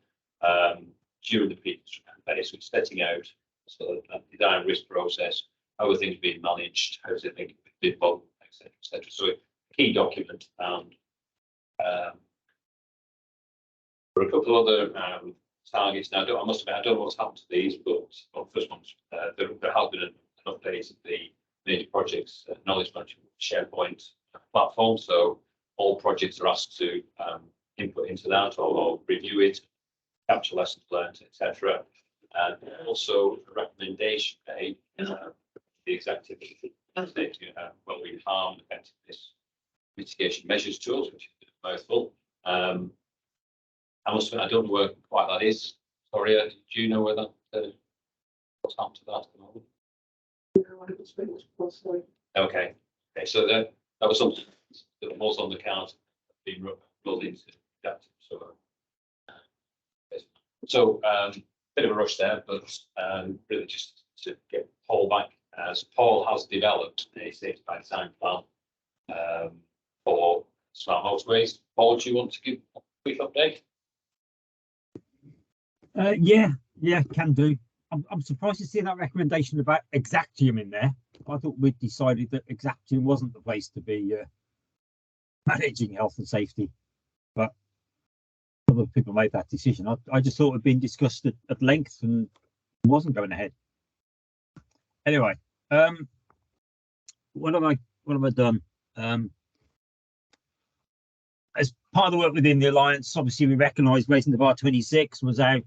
during the previous phase, so it's setting out sort of a design risk process, how are things being managed, how is it being involved, etc., etc. So a key document, and there are a couple of other targets now. I must admit, I don't know what's happened to these, but well, first one, there has been an update of the major projects knowledge management SharePoint platform. So all projects are asked to input into that or review it, capture lessons learned, etc. And also a recommendation made the executive when we harm effectiveness mitigation measures tools, which is a mouthful. I must admit, I don't know where quite that is. Sorry, do you know where that what's happened to that at the moment? Okay. Okay, so that was something that was on the cards being rolled into that. So bit of a rush there, but really just to get Paul back, as Paul has developed a safety by design plan for smart motorways. Paul, do you want to give a quick update? Yeah, can do. I'm surprised to see that recommendation about Exactium in there. I thought we'd decided that Exactium wasn't the place to be managing health and safety, but other people made that decision. I just thought it had been discussed at length and wasn't going ahead. Anyway, what have I done? As part of the work within the Alliance, obviously we recognised Raising the Bar 26 was out,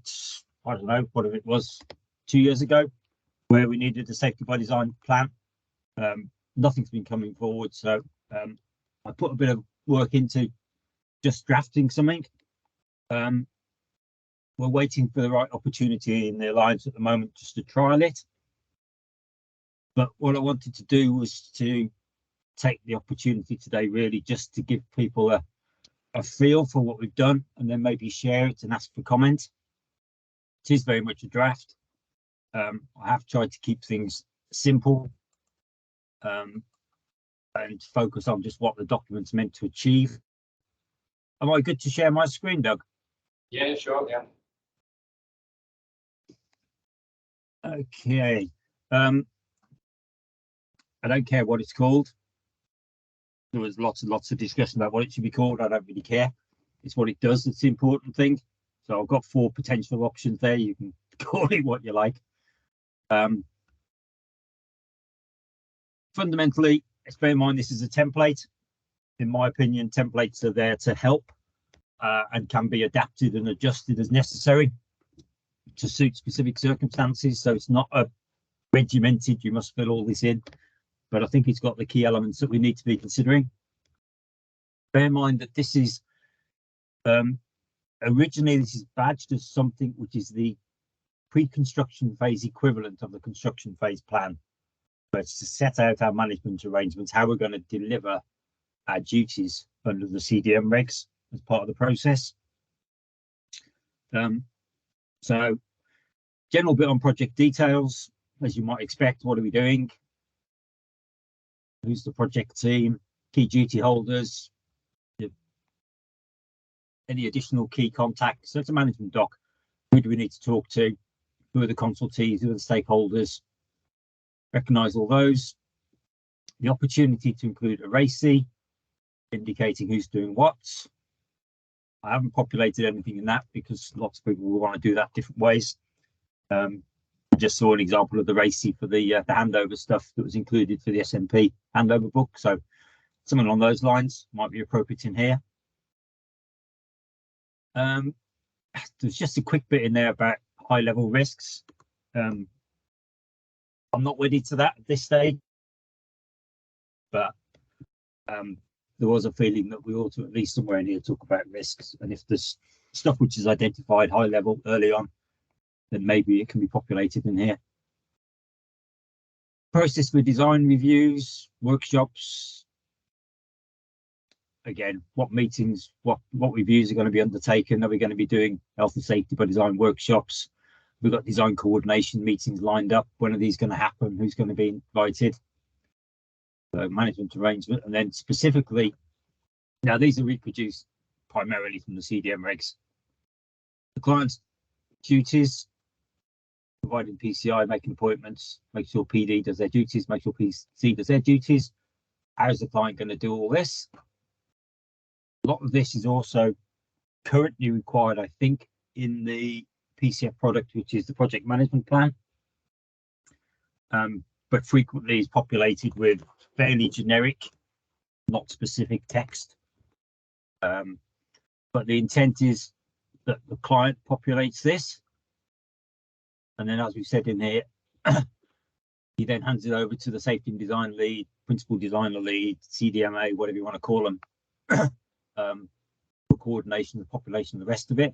I don't know, whatever it was, 2 years ago, where we needed a safety by design plan. Nothing's been coming forward, so I put a bit of work into just drafting something. We're waiting for the right opportunity in the Alliance at the moment just to trial it. But what I wanted to do was to take the opportunity today really just to give people a feel for what we've done, and then maybe share it and ask for comments. It is very much a draft. I have tried to keep things simple and focus on just what the document's meant to achieve. Am I good to share my screen, Doug? Yeah, sure, yeah. Okay. I don't care what it's called. There was lots and lots of discussion about what it should be called. I don't really care. It's what it does that's the important thing. So I've got 4 potential options there. You can call it what you like. Fundamentally, let's bear in mind this is a template. In my opinion, templates are there to help and can be adapted and adjusted as necessary to suit specific circumstances. So it's not a regimented, you must fill all this in. But I think it's got the key elements that we need to be considering. Bear in mind that this is originally this is badged as something which is the pre-construction phase equivalent of the construction phase plan. But it's to set out our management arrangements, how we're going to deliver our duties under the CDM regs as part of the process. So general bit on project details, as you might expect. What are we doing? Who's the project team? Key duty holders? Any additional key contacts? So it's a management doc. Who do we need to talk to? Who are the consultees? Who are the stakeholders? Recognise all those. The opportunity to include a RACI, indicating who's doing what. I haven't populated anything in that because lots of people will want to do that different ways. Just saw an example of the RACI for the handover stuff that was included for the SMP handover book. So something along those lines might be appropriate in here. There's just a quick bit in there about high level risks. I'm not wedded to that at this stage, but there was a feeling that we ought to at least somewhere in here talk about risks. And if there's stuff which is identified high level early on, then maybe it can be populated in here. Process for design reviews, workshops. Again, what meetings, what reviews are going to be undertaken? Are we going to be doing health and safety by design workshops? We've got design coordination meetings lined up. When are these going to happen? Who's going to be invited? So management arrangement, and then specifically, now these are reproduced primarily from the CDM regs. The client's duties, providing PCI, making appointments, make sure PD does their duties, make sure PC does their duties. How is the client going to do all this? A lot of this is also currently required, I think, in the PCF product, which is the project management plan, but frequently is populated with fairly generic, not specific text. But the intent is that the client populates this, and then, as we said in here, he then hands it over to the safety and design lead, principal designer lead, CDMA, whatever you want to call them, for coordination of the population, the rest of it.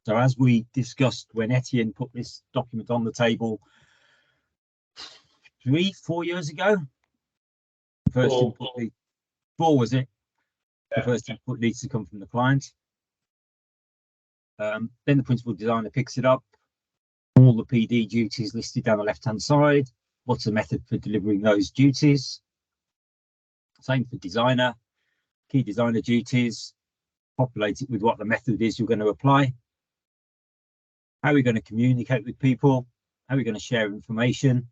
So as we discussed when Etienne put this document on the table 3-4 years ago, the first input, four was it? Yeah. The first input needs to come from the client. Then the principal designer picks it up. All the PD duties listed down the left-hand side. What's the method for delivering those duties? Same for designer. Key designer duties. Populate it with what the method is you're going to apply. How are we going to communicate with people? How are we going to share information?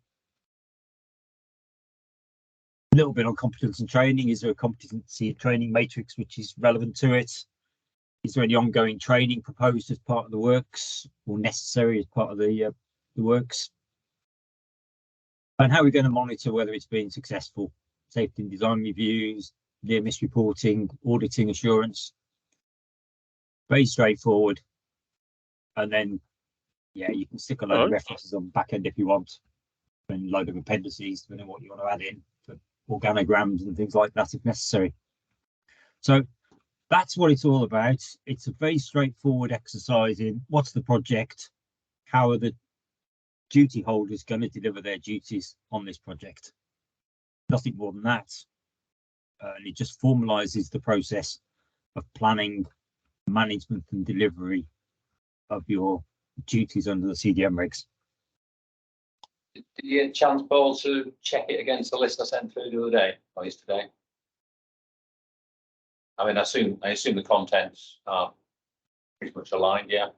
A little bit on competence and training. Is there a competency and training matrix which is relevant to it? Is there any ongoing training proposed as part of the works or necessary as part of the works? And how are we going to monitor whether it's been successful? Safety and design reviews, near miss reporting, auditing assurance. Very straightforward. And then, yeah, you can stick a load of references on the back end if you want, and a load of appendices, depending on what you want to add in, for organograms and things like that if necessary. So that's what it's all about. It's a very straightforward exercise in what's the project, how are the duty holders going to deliver their duties on this project. Nothing more than that. And it just formalizes the process of planning, management and delivery of your duties under the CDM regs. Did you get a chance, Paul, to check it against the list I sent through the other day, or yesterday? I mean, I assume the contents are pretty much aligned, yeah.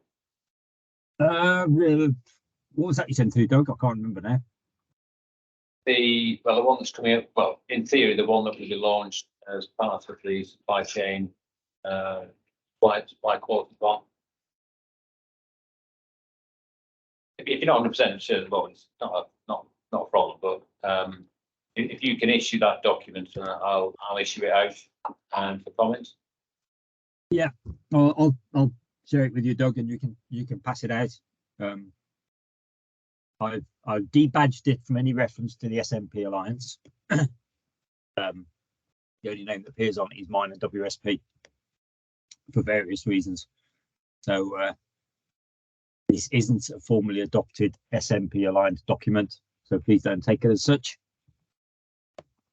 What was that you sent through, Doug? I can't remember now. The one that's coming up, well, in theory, the one that will be launched as part of the supply chain supply quality plan. If you're not 100% sure, well, it's not a problem, but if you can issue that document, I'll issue it out and for comments. Yeah, I'll share it with you, Doug, and you can pass it out. I've debadged it from any reference to the SMP Alliance. The only name that appears on it is mine and WSP for various reasons. So this isn't a formally adopted SMP Alliance document, so please don't take it as such.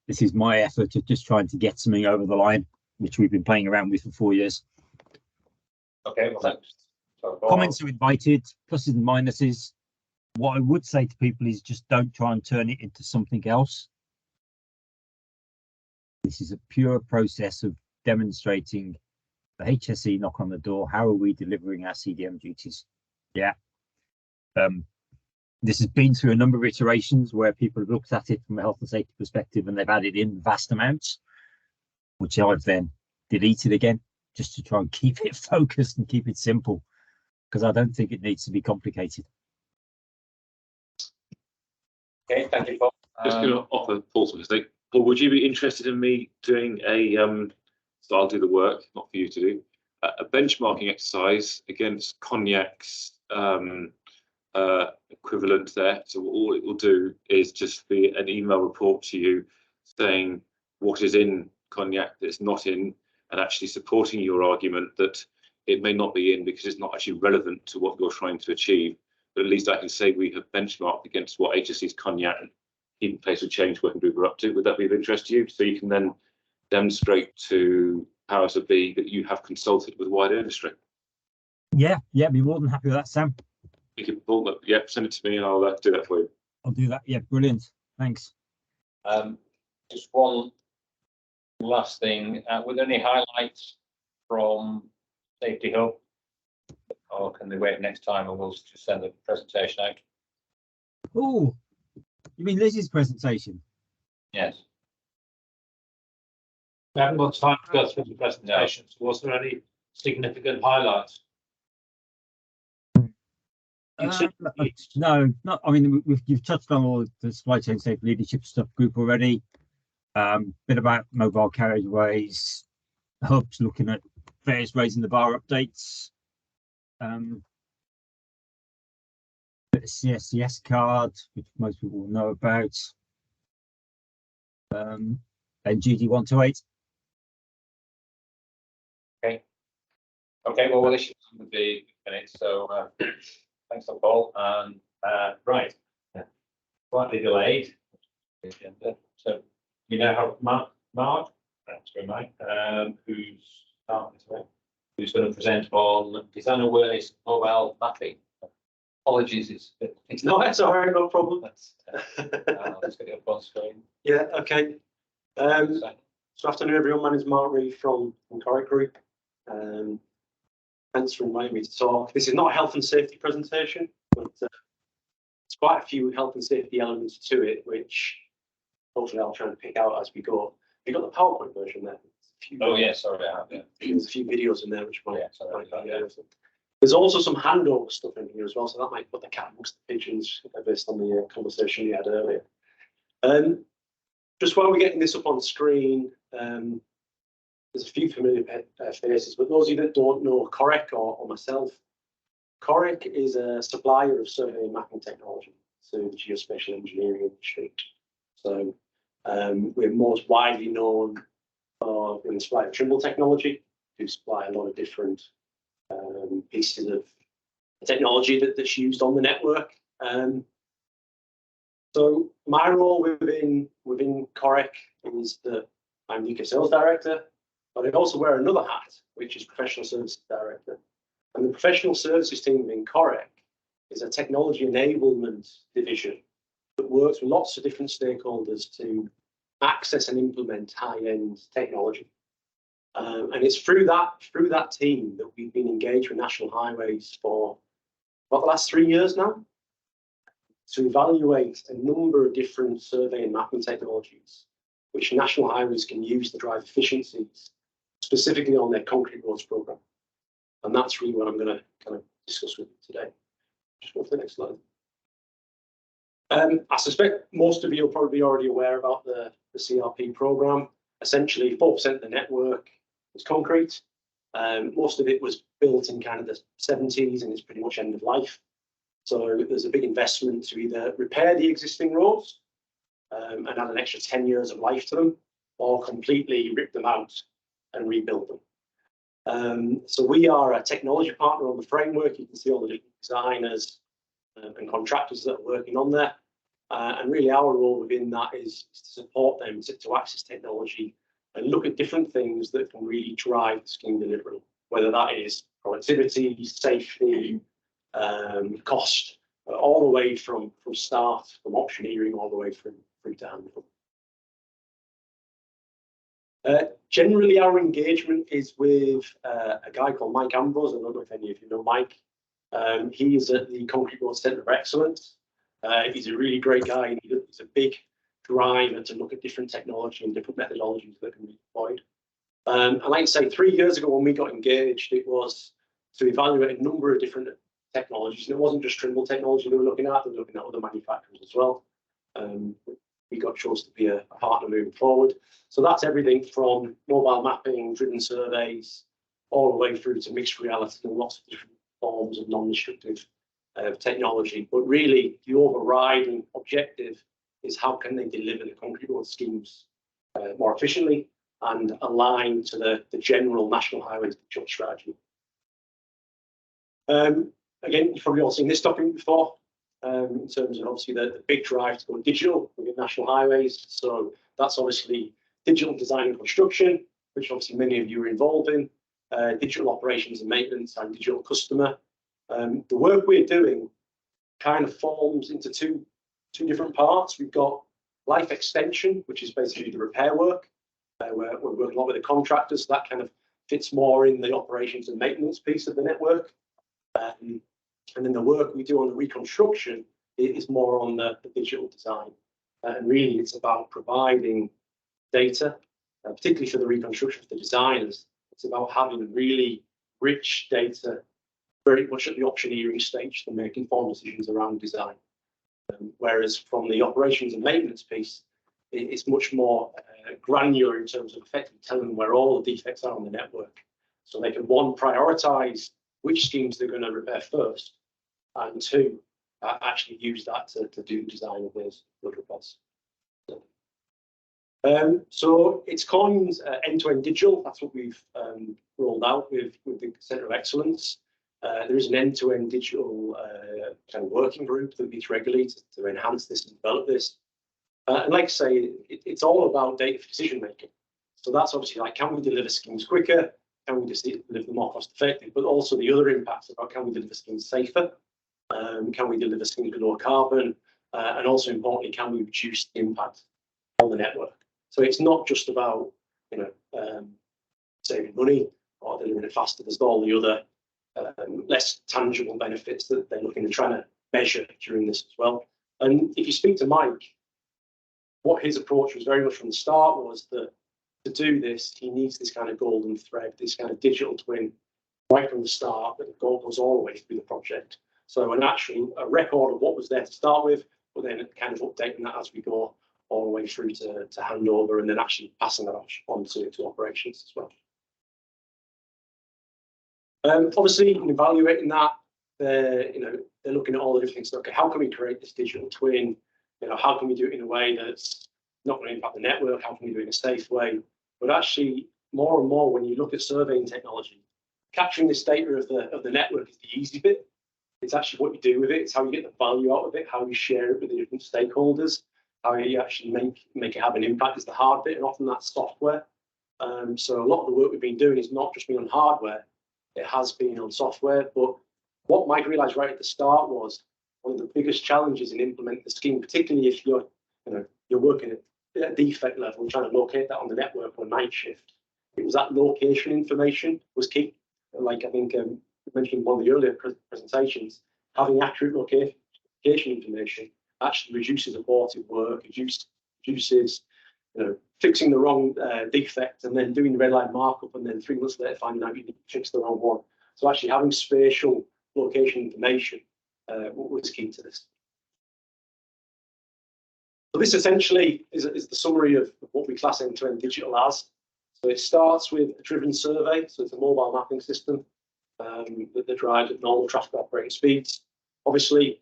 This is my effort of just trying to get something over the line, which we've been playing around with for 4 years. Okay, well, thanks. Comments are invited, pluses and minuses. What I would say to people is just don't try and turn it into something else. This is a pure process of demonstrating the HSE knock on the door. How are we delivering our CDM duties? Yeah. This has been through a number of iterations where people have looked at it from a health and safety perspective and they've added in vast amounts, which I've then deleted again just to try and keep it focused and keep it simple, because I don't think it needs to be complicated. Okay, thank you, Paul. Just going to offer Paul something. Paul, would you be interested in me doing a, so I'll do the work, not for you to do, a benchmarking exercise against Cognac's equivalent there. So all it will do is just be an email report to you saying what is in Cognac that's not in, and actually supporting your argument that it may not be in because it's not actually relevant to what you're trying to achieve. But at least I can say we have benchmarked against what HSC's Cognac and Keeping Pace with Change working group are up to. Would that be of interest to you? So you can then demonstrate to powers that be that you have consulted with wider industry. Yeah, be more than happy with that, Sam. You can pull that, yeah, send it to me and I'll do that for you. I'll do that. Yeah, brilliant. Thanks. Just one last thing. Were there any highlights from Safety Hub? Or can they wait next time and we'll just send the presentation out? Oh, you mean Liz's presentation? Yes. We haven't got time to go through the presentations. Was there any significant highlights? No, not. I mean, you've touched on all the supply chain safe leadership stuff group already. Bit about mobile carriageways, hubs, looking at various raising the bar updates. Bit of CSCS card, which most people will know about. And GD128. Okay, well, we'll issue some of the minutes. So thanks, Paul. And right, slightly delayed. So you now have Mark, that's very Mike, who's going to present on design awareness mobile mapping. Apologies, it's not. It's all right, no problem. Let's get it up on screen. Yeah, okay. So afternoon, everyone. My name is Mark Reed from Corrick Group. Thanks for inviting me to talk. This is not a health and safety presentation, but it's quite a few health and safety elements to it, which hopefully I'll try and pick out as we go. You've got the PowerPoint version there. Oh yeah, sorry, I have. Yeah. There's a few videos in there which might. Yeah, There's also some handover stuff in here as well, so that might put the cat amongst the pigeons based on the conversation we had earlier. Just while we're getting this up on screen, there's a few familiar faces, but those of you that don't know Corrick or myself, Corrick is a supplier of survey and mapping technology to the geospatial engineering industry. So we're most widely known for being the supplier of Trimble technology, who supply a lot of different pieces of technology that's used on the network. So my role within Corrick is that I'm the UK Sales Director, but I also wear another hat, which is Professional Services Director. And the Professional Services team within Corrick is a technology enablement division that works with lots of different stakeholders to access and implement high-end technology. And it's through that team that we've been engaged with National Highways for about the last 3 years now to evaluate a number of different survey and mapping technologies which National Highways can use to drive efficiencies, specifically on their concrete roads program. And that's really what I'm going to kind of discuss with you today. Just go to the next slide. I suspect most of you are probably already aware about the CRP program. Essentially, 4% of the network is concrete. Most of it was built in kind of the 70s and it's pretty much end of life. So there's a big investment to either repair the existing roads and add an extra 10 years of life to them, or completely rip them out and rebuild them. So we are a technology partner on the framework. You can see all the different designers and contractors that are working on there. And really our role within that is to support them to access technology and look at different things that can really drive the scheme delivery, whether that is productivity, safety, cost, all the way from start, from optioneering, all the way through to handle. Generally, our engagement is with a guy called Mike Ambrose. I don't know if any of you know Mike. He is at the Concrete Road Centre of Excellence. He's a really great guy, and he's a big driver to look at different technology and different methodologies that can be deployed. And like I say, 3 years ago when we got engaged, it was to evaluate a number of different technologies. And it wasn't just Trimble technology they were looking at, they were looking at other manufacturers as well. We got chosen to be a partner moving forward. So that's everything from mobile mapping, driven surveys, all the way through to mixed reality and lots of different forms of non-destructive technology. But really, the overriding objective is how can they deliver the concrete road schemes more efficiently and align to the general National Highways digital strategy. Again, you've probably all seen this document before. In terms of obviously the big drive to go digital within National Highways. So that's obviously digital design and construction, which obviously many of you are involved in, digital operations and maintenance, and digital customer. The work we're doing kind of forms into two different parts. We've got life extension, which is basically the repair work. We're working a lot with the contractors, so that kind of fits more in the operations and maintenance piece of the network. And then the work we do on the reconstruction is more on the digital design. And really, it's about providing data, particularly for the reconstruction for the designers. It's about having really rich data, very much at the optioneering stage to make informed decisions around design. Whereas from the operations and maintenance piece, it's much more granular in terms of effectively telling them where all the defects are on the network. So they can, one, prioritize which schemes they're going to repair first, and two, actually use that to do the design of those repairs. So it's coined end-to-end digital. That's what we've rolled out with the Centre of Excellence. There is an end-to-end digital kind of working group that meets regularly to enhance this and develop this. And like I say, it's all about data for decision making. So that's obviously like, can we deliver schemes quicker? Can we just deliver them more cost effective? But also the other impacts about, can we deliver schemes safer? Can we deliver schemes with lower carbon? And also importantly, can we reduce the impact on the network? So it's not just about, saving money or delivering it faster. There's all the other less tangible benefits that they're looking to try to measure during this as well. And if you speak to Mike, what his approach was very much from the start was that to do this, he needs this kind of golden thread, this kind of digital twin right from the start, that the goal goes all the way through the project. So actually a record of what was there to start with, but then kind of updating that as we go all the way through to handover, and then actually passing that on to operations as well. Obviously, in evaluating that, they're looking at all the different things. Okay, how can we create this digital twin? How can we do it in a way that's not going to impact the network? How can we do it in a safe way? But actually, more and more, when you look at surveying technology, capturing this data of the network is the easy bit. It's actually what you do with it. It's how you get the value out of it, how you share it with the different stakeholders, how you actually make it have an impact is the hard bit, and often that's software. So a lot of the work we've been doing is not just been on hardware, it has been on software. But what Mike realised right at the start was one of the biggest challenges in implementing the scheme, particularly if you're working at a defect level, trying to locate that on the network on a night shift. It was that location information was key. Like I think mentioned in one of the earlier presentations, having accurate location information actually reduces abortive work, reduces fixing the wrong defect and then doing the red line markup, and then 3 months later finding out you fixed the wrong one. So actually having spatial location information was key to this. So this essentially is the summary of what we class end-to-end digital as. So it starts with a driven survey, so it's a mobile mapping system that drives at normal traffic operating speeds. Obviously,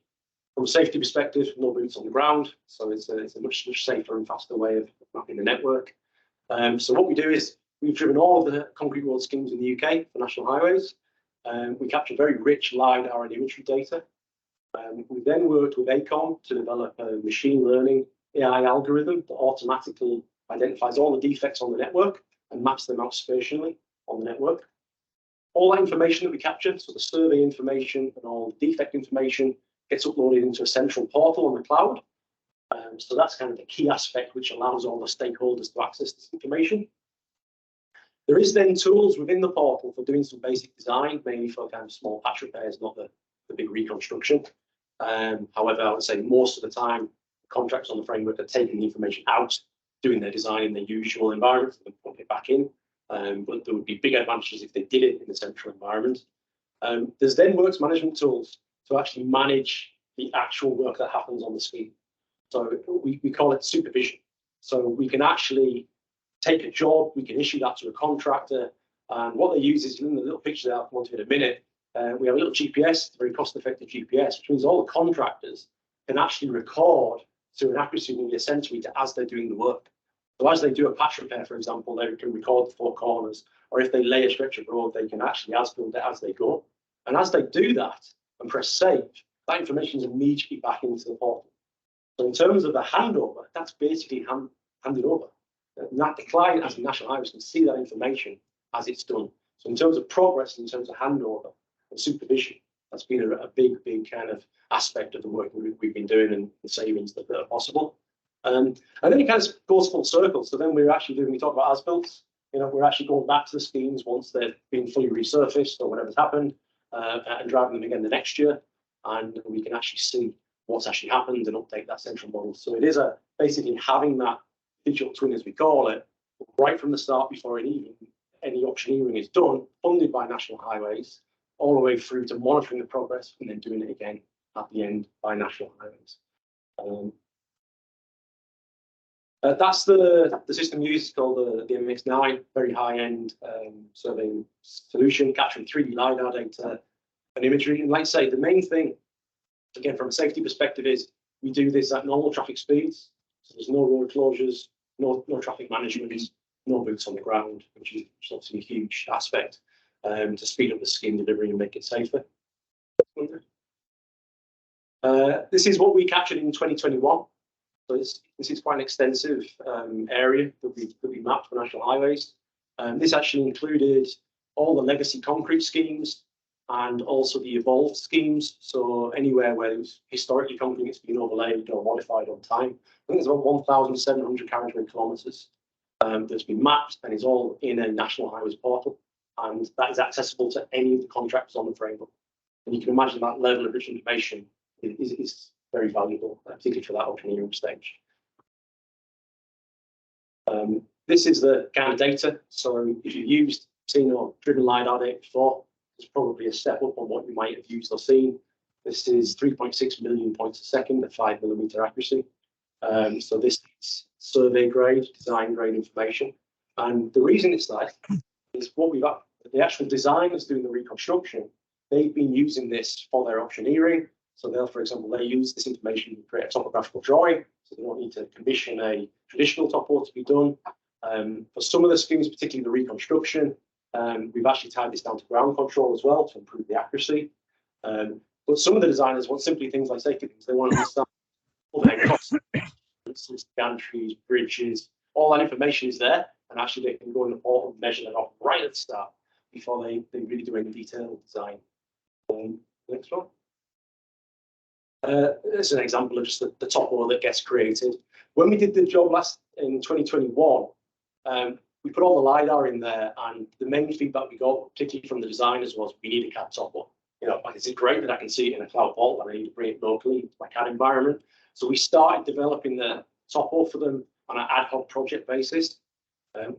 from a safety perspective, no boots on the ground, so it's a much safer and faster way of mapping the network. So what we do is we've driven all of the concrete road schemes in the UK for National Highways. We capture very rich LiDAR and imagery data. We then worked with AECOM to develop a machine learning AI algorithm that automatically identifies all the defects on the network and maps them out spatially on the network. All that information that we capture, so the survey information and all the defect information, gets uploaded into a central portal on the cloud. So that's kind of the key aspect which allows all the stakeholders to access this information. There is then tools within the portal for doing some basic design, mainly for kind of small patch repairs, not the big reconstruction. However, I would say most of the time, contractors on the framework are taking the information out, doing their design in their usual environment, and putting it back in. But there would be big advantages if they did it in the central environment. There's then works management tools to actually manage the actual work that happens on the scheme. So we call it supervision. So we can actually take a job, we can issue that to a contractor, and what they use is in the little picture that I'll come on to in a minute. We have a little GPS, very cost-effective GPS, which means all the contractors can actually record to an accuracy nearly a centimetre as they're doing the work. So as they do a patch repair, for example, they can record the 4 corners, or if they lay a stretch of road, they can actually as-build it as they go. And as they do that and press save, that information is immediately back into the portal. So in terms of the handover, that's basically handed over. And that the client, as a National Highways, can see that information as it's done. So in terms of progress, in terms of handover and supervision, that's been a big kind of aspect of the work we've been doing and the savings that are possible. And then it kind of goes full circle. So then we're actually doing, we talk about as-built, we're actually going back to the schemes once they've been fully resurfaced or whatever's happened, and driving them again the next year. And we can actually see what's actually happened and update that central model. So it is basically having that digital twin, as we call it, right from the start before any auctioneering is done, funded by National Highways, all the way through to monitoring the progress and then doing it again at the end by National Highways. That's the system used, called the MX9, very high-end surveying solution, capturing 3D LiDAR data and imagery. And like I say, the main thing, again, from a safety perspective, is we do this at normal traffic speeds. So there's no road closures, no traffic management, no boots on the ground, which is obviously a huge aspect to speed up the scheme delivery and make it safer. This is what we captured in 2021. So this is quite an extensive area that we mapped for National Highways. This actually included all the legacy concrete schemes and also the evolved schemes. So anywhere where it was historically concrete, it's been overlaid or modified on time. I think there's about 1,700 carriageway kilometres that's been mapped and is all in a National Highways portal. And that is accessible to any of the contractors on the framework. And you can imagine that level of rich information is very valuable, particularly for that auctioneering stage. This is the kind of data. So if you've seen or driven LiDAR data before, it's probably a step up on what you might have used or seen. This is 3.6 million points a second at 5mm accuracy. So this is survey grade, design grade information. And the reason it's that is what we've got, the actual designers doing the reconstruction, they've been using this for their auctioneering. So they'll, for example, they use this information to create a topographical drawing. So they don't need to commission a traditional topo to be done. For some of the schemes, particularly the reconstruction, we've actually tied this down to ground control as well to improve the accuracy. But some of the designers want simply things like safety things. They want to understand all their costs, gantries, bridges, all that information is there. And actually they can go in the portal and measure that off right at the start before they really do any detailed design. Next one. This is an example of just the topo that gets created. When we did the job last in 2021, we put all the LiDAR in there, and the main feedback we got, particularly from the designers, was we need a CAD topo. Like, is it great that I can see it in a cloud vault, and I need to bring it locally into my CAD environment? So we started developing the topo for them on an ad hoc project basis.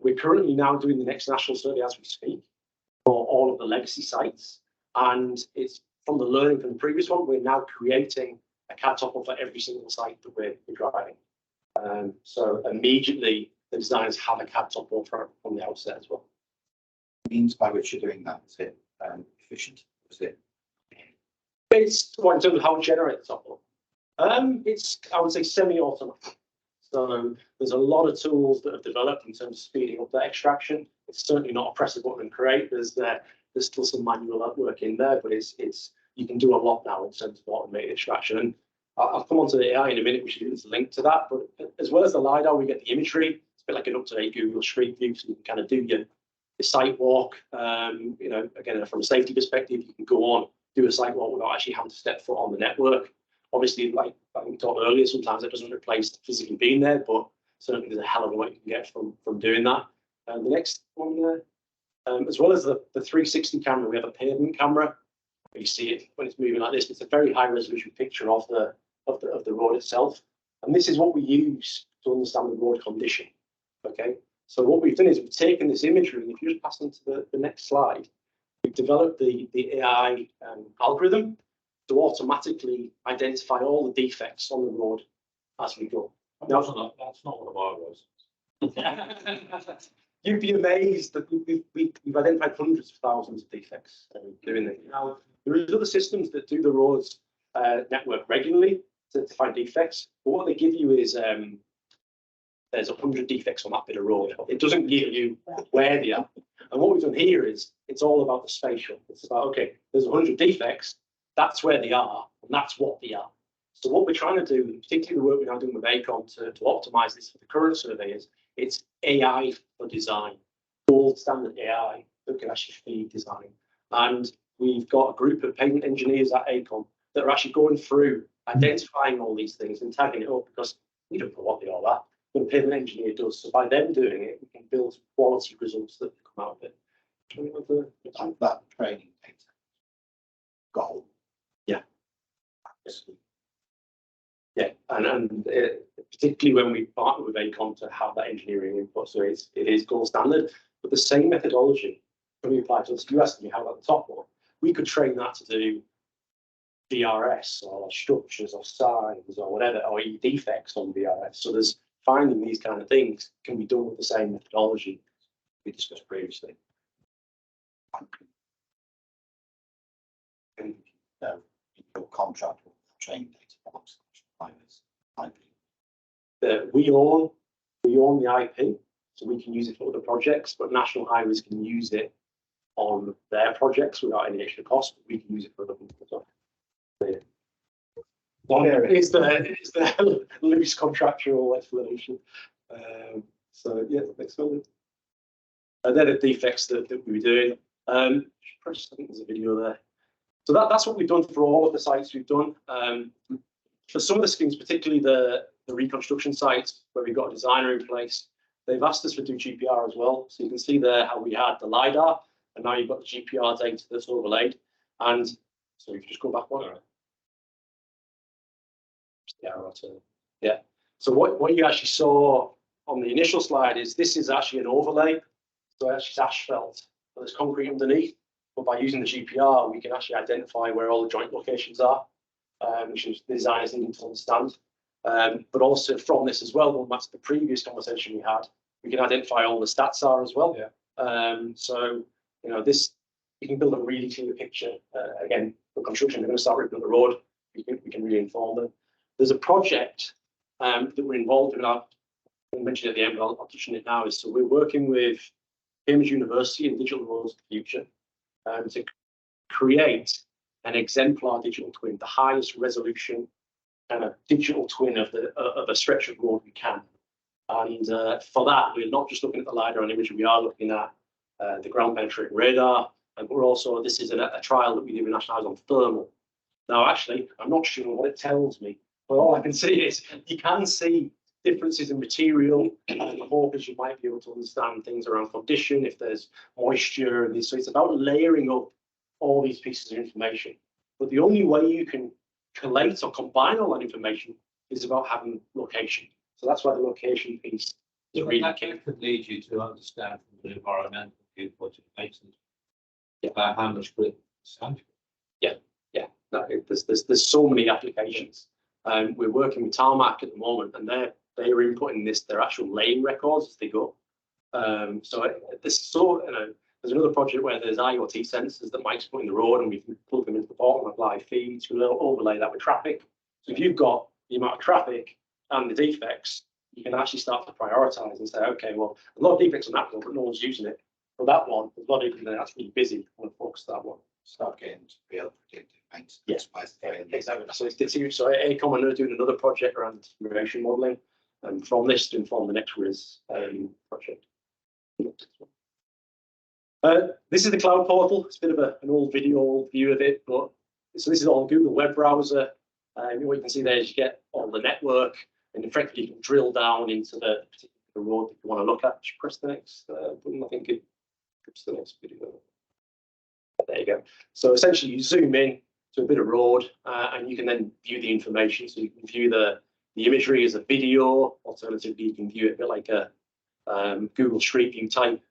We're currently now doing the next national survey as we speak for all of the legacy sites, and it's from the learning from the previous one, we're now creating a CAD topo for every single site that we're driving. So immediately the designers have a CAD topo from the outset as well. Means by which you're doing that, is it efficient? Is it? It's in terms of how we generate the topo. It's, I would say, semi-automatic. So there's a lot of tools that have developed in terms of speeding up that extraction. It's certainly not a press a button and create. There's still some manual work in there, but it's you can do a lot now in terms of automated extraction. And I'll come on to the AI in a minute, which is linked to that. But as well as the LiDAR, we get the imagery. It's a bit like an up-to-date Google Street View, so you can kind of do your site walk. Again, from a safety perspective, you can go on, do a site walk without actually having to step foot on the network. Obviously, like we talked earlier, sometimes it doesn't replace physically being there, but certainly there's a hell of a lot you can get from doing that. The next one there, as well as the 360 camera, we have a pavement camera. You see it when it's moving like this. It's a very high resolution picture of the road itself, and this is what we use to understand the road condition. Okay, so what we've done is we've taken this imagery, and if you just pass on to the next slide, we've developed the AI algorithm to automatically identify all the defects on the road as we go. That's not one of our roads. You'd be amazed that we've identified hundreds of thousands of defects doing it. Now, there is other systems that do the roads network regularly to find defects, but what they give you is there's 100 defects on that bit of road. It doesn't give you where they are. And what we've done here is it's all about the spatial. It's about, okay, there's 100 defects, that's where they are, and that's what they are. So what we're trying to do, particularly the work we're now doing with ACOM to optimize this for the current surveyors, it's AI for design, gold standard AI that can actually feed design. And we've got a group of pavement engineers at ACOM that are actually going through identifying all these things and tagging it up, because we don't know what they all are, but a pavement engineer does. So by them doing it, we can build quality results that come out of it. That training data goal. Yeah. Yeah, and particularly when we partner with ACOM to have that engineering input, so it is gold standard. But the same methodology when we apply to the US, and you have at the top one, we could train that to do VRS or structures or signs or whatever, or defects on VRS. So there's finding these kind of things can be done with the same methodology we discussed previously. And your contract with training data box. We own the IP, so we can use it for other projects, but National Highways can use it on their projects without any extra cost. But we can use it for other people. So, it's the loose contractual explanation. So yeah, next one. They're the defects that we were doing. I think there's a video there. So that's what we've done for all of the sites we've done. For some of the schemes, particularly the reconstruction sites where we've got a designer in place, they've asked us to do GPR as well. So you can see there how we had the LiDAR, and now you've got the GPR data that's overlaid. And so if you just go back one. Yeah. So what you actually saw on the initial slide is this is actually an overlay. So actually it's asphalt, but there's concrete underneath. But by using the GPR, we can actually identify where all the joint locations are, which is the designers needing to understand. But also from this as well, going back to the previous conversation we had, we can identify all the stats are as well. Yeah. So you know this, you can build a really clear picture. Again, for construction, they're going to start ripping up the road. We can really inform them. There's a project that we're involved in. I'll mention it at the end, but I'll touch on it now. So we're working with Cambridge University and Digital Roads of the Future to create an exemplar digital twin, the highest resolution kind of digital twin of a stretch of road we can. And for that, we're not just looking at the LiDAR and imagery, we are looking at the ground penetrating radar. And we're also, this is a trial that we do with National Highways on thermal. Now, actually, I'm not sure what it tells me, but all I can see is you can see differences in material, and because you might be able to understand things around condition, if there's moisture, and so it's about layering up all these pieces of information. But the only way you can collate or combine all that information is about having location. So that's why the location piece is really key. That could lead you to understand from the environmental viewpoint, it makes sense about how much grit sand. Yeah. No, there's so many applications. We're working with Tarmac at the moment, and they're inputting their actual lane records as they go. So there's another project where there's IoT sensors that Mike's put in the road, and we can plug them into the bottom of live feeds. We'll overlay that with traffic. So if you've got the amount of traffic and the defects, you can actually start to prioritize and say, okay, well, a lot of defects on that one, but no one's using it. For that one, there's a lot of defects that's really busy. I want to focus that one. Start getting to real predictive maintenance. Yes, exactly. So ACOM are doing another project around deterioration modelling, and from this to inform the next RIS project. This is the cloud portal. It's a bit of an old video view of it, but so this is on Google web browser. What you can see there is you get on the network, and effectively you can drill down into the particular road that you want to look at. Just press the next button. I think it goes to the next video. There you go. So essentially you zoom in to a bit of road and you can then view the information. So you can view the imagery as a video. Alternatively, you can view it a bit like a Google Street View type,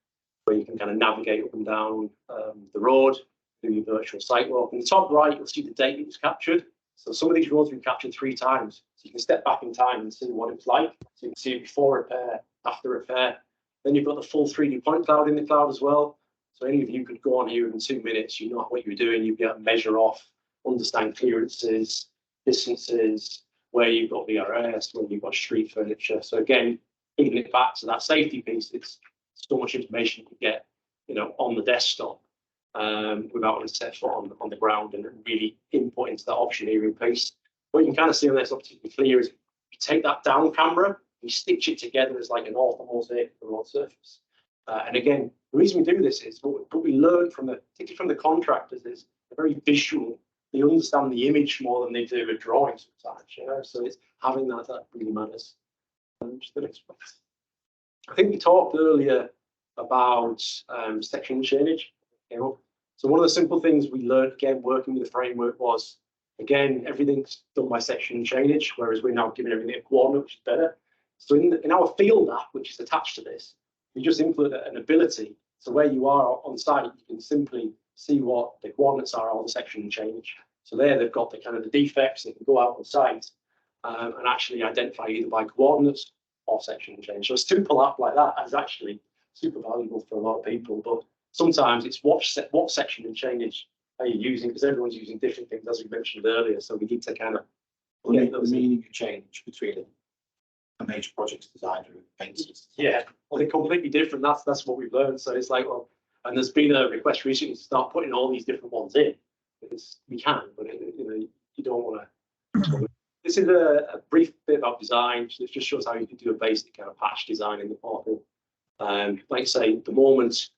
where you can kind of navigate up and down the road, do your virtual site walk. In the top right, you'll see the date that was captured. So some of these roads have been captured 3 times. So you can step back in time and see what it was like. So you can see it before repair, after repair. Then you've got the full 3D point cloud in the cloud as well. So any of you could go on here in 2 minutes, you know what you're doing, you'll be able to measure off, understand clearances, distances, where you've got VRS, where you've got street furniture. So again, bringing it back to that safety piece, it's so much information you can get, you know, on the desktop without having to set foot on the ground and really input into that optioneering piece. What you can kind of see on this, particularly clear, is you take that down camera, you stitch it together as like an ortho mosaic for the road surface. And again, the reason we do this is what we learn from particularly from the contractors, is they're very visual. They understand the image more than they do a drawing sometimes, you know. So it's having that really matters. Just the next one. I think we talked earlier about section chainage. You know? So one of the simple things we learned, again, working with the framework was, again, everything's done by section chainage, whereas we're now giving everything a coordinate, which is better. So in our field app, which is attached to this, we just implement an ability. So where you are on site, you can simply see what the coordinates are on the section change. So there they've got the kind of the defects. They can go out on site and actually identify either by coordinates or section change. So a simple app like that is actually super valuable for a lot of people. But sometimes it's what section and change are you using, because everyone's using different things, as we mentioned earlier. So we need to kind of get the meaning of change between a major projects designer and painters. Yeah, well, they're completely different. That's what we've learned. So it's like, well, and there's been a request recently to start putting all these different ones in, because we can, but you know, you don't want to. This is a brief bit about design. It just shows how you can do a basic kind of patch design in the portal. Like I say, at the moment,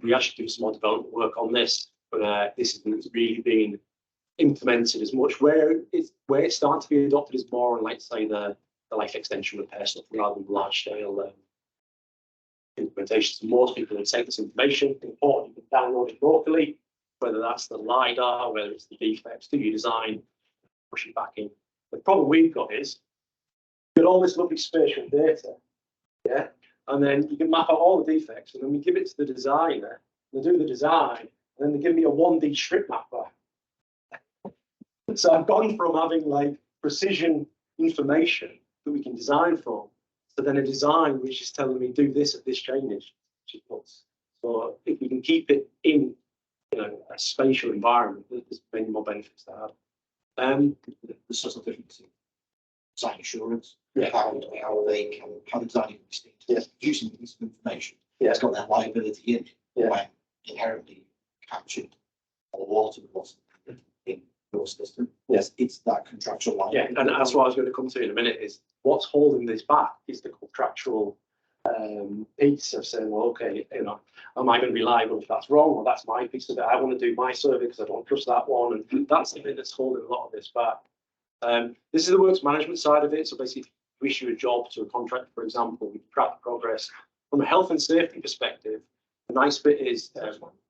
we actually do some more development work on this, but this isn't really being implemented as much. Where it's starting to be adopted is more on, like say, the life extension repair stuff rather than large scale implementations. So most people would take this information, import it, you can download it locally, whether that's the LiDAR, whether it's the defects, do your design, push it back in. The problem we've got is you've got all this lovely spatial data, yeah, and then you can map out all the defects, and then we give it to the designer, they do the design, and then they give me a 1D strip mapper. So I've gone from having like precision information that we can design from, to then a design which is telling me do this at this chainage. So if we can keep it in, you know, a spatial environment, there's many more benefits to have. There's such a difference in design assurance. Yeah. How designing these things, yeah, using this information. Yeah. It's got that liability in it. Yeah. When inherently captured or water wasn't in your system. Yes, it's that contractual liability. Yeah, and that's what I was going to come to in a minute, is what's holding this back is the contractual piece of saying, well, okay, you know, am I going to be liable if that's wrong? Well, that's my piece of it. I want to do my survey because I don't trust that one. And that's the bit that's holding a lot of this back. This is the works management side of it. So basically, if you issue a job to a contractor, for example, we track the progress. From a health and safety perspective, the nice bit is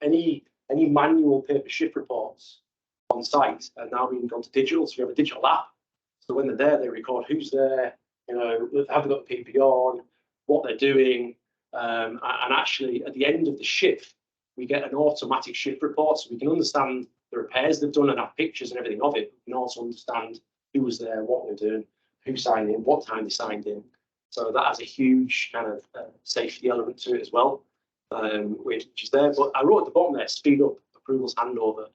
any manual paper shift reports on site are now being gone to digital. So we have a digital app. So when they're there, they record who's there, you know, have they got the PP on, what they're doing, and actually at the end of the shift, we get an automatic shift report, so we can understand the repairs they've done and have pictures and everything of it. We can also understand who was there, what they're doing, who signed in, what time they signed in. So that has a huge kind of safety element to it as well, which is there. But I wrote at the bottom there, speed up approvals handover.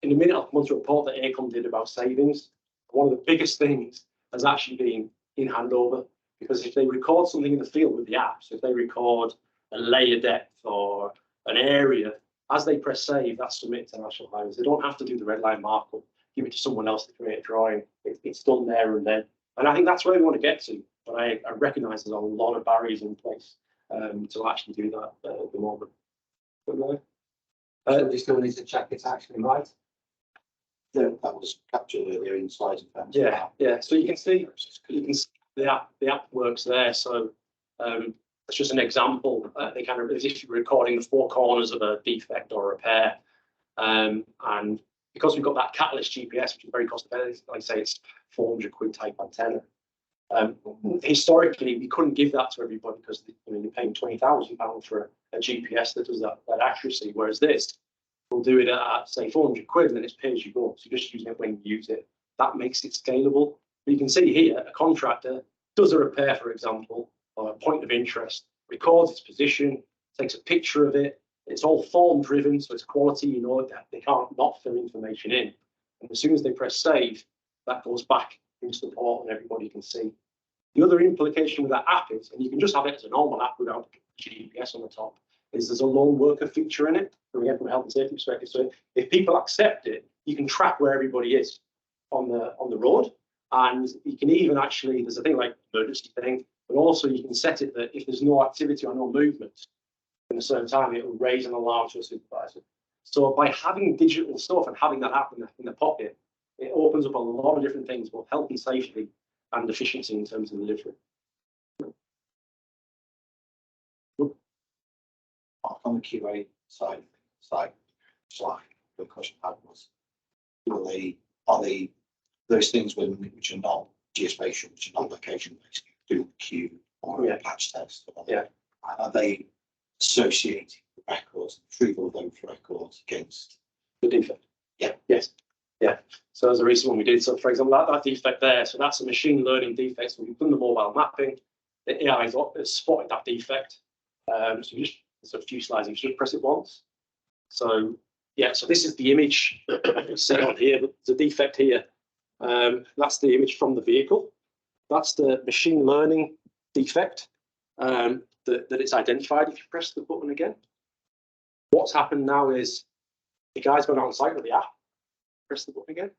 In a minute, I'll come on to a report that AECOM did about savings. One of the biggest things has actually been in handover, because if they record something in the field with the app, so if they record a layer depth or an area, as they press save, that's submitted to National Highways. They don't have to do the red line markup, give it to someone else to create a drawing. It's done there and then. And I think that's where we want to get to. But I recognise there's a lot of barriers in place to actually do that at the moment. So we still need to check it's actually right. That was captured earlier in slides. Yeah, yeah. So you can see the app works there. So it's just an example. They kind of, as if you're recording the 4 corners of a defect or repair. And because we've got that Catalyst GPS, which is very cost effective, like I say, it's 400 quid type antenna. Historically, we couldn't give that to everybody because you're paying £20,000 for a GPS that does that accuracy. Whereas this will do it at say 400 quid, and then it's pay as you go. So you're just using it when you use it. That makes it scalable. But you can see here, a contractor does a repair, for example, or a point of interest, records its position, takes a picture of it. It's all form driven, so it's quality. You know that they can't not fill information in. And as soon as they press save, that goes back into the portal and everybody can see. The other implication with that app is, and you can just have it as a normal app without GPS on the top, is there's a lone worker feature in it, from a health and safety perspective. So if people accept it, you can track where everybody is on the road, and you can even actually, there's a thing like emergency thing, but also you can set it that if there's no activity or no movement in a certain time, it will raise an alarm to a supervisor. So by having digital stuff and having that app in the pocket, it opens up a lot of different things, both health and safety and efficiency in terms of delivery. On the QA side, slide, the question I had was, are they those things which are not geospatial, which are not location based, do queue or a patch test? Are they associated with records, retrieval of those records against the defect? Yes. So there's a recent one we did. So for example, that defect there, so that's a machine learning defect. So we've done the mobile mapping. The AI has spotted that defect. So just there's a few slides. You just press it once. So yeah, so this is the image set on here. But there's a defect here. That's the image from the vehicle. That's the machine learning defect that it's identified. If you press the button again, what's happened now is the guy's gone out on site with the app. Press the button again,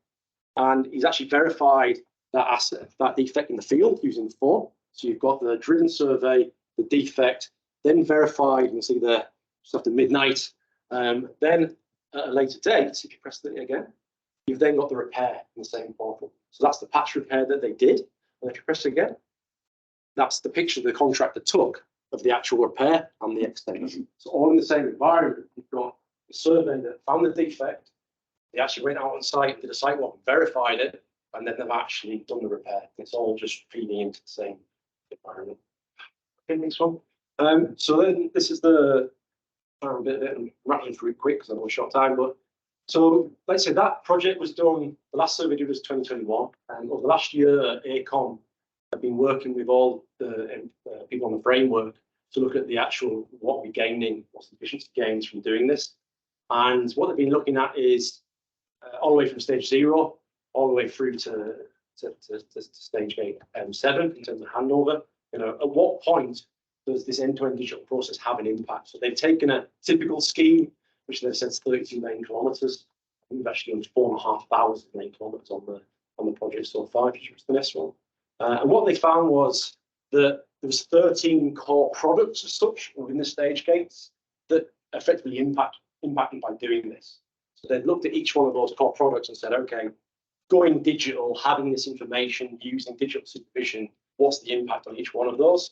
and he's actually verified that defect in the field using the form. So you've got the driven survey, the defect, then verified. You can see there just after midnight. Then at a later date, if you press it again, you've then got the repair in the same portal. So that's the patch repair that they did. And if you press it again, that's the picture the contractor took of the actual repair and the extension. So all in the same environment. You've got the survey that found the defect. They actually went out on site, did a site walk, verified it, and then they've actually done the repair. It's all just feeding into the same environment. Okay, next one. So then this is the I'm rattling through it quick because I know a short time. But so let's say that project was done. The last survey did was 2021, and over the last year, AECOM have been working with all the people on the framework to look at the actual what we're gaining, what's the efficiency gains from doing this, and what they've been looking at is all the way from stage 0 all the way through to stage 7 in terms of handover. You know, at what point does this end-to-end digital process have an impact? So they've taken a typical scheme, which they've said is 32 lane kilometres. We've actually done 4,500 lane kilometres on the project so far, which was the next one. And what they found was that there was 13 core products as such within the stage gates that effectively impacted by doing this. So they looked at each one of those core products and said, okay, going digital, having this information, using digital supervision, what's the impact on each one of those?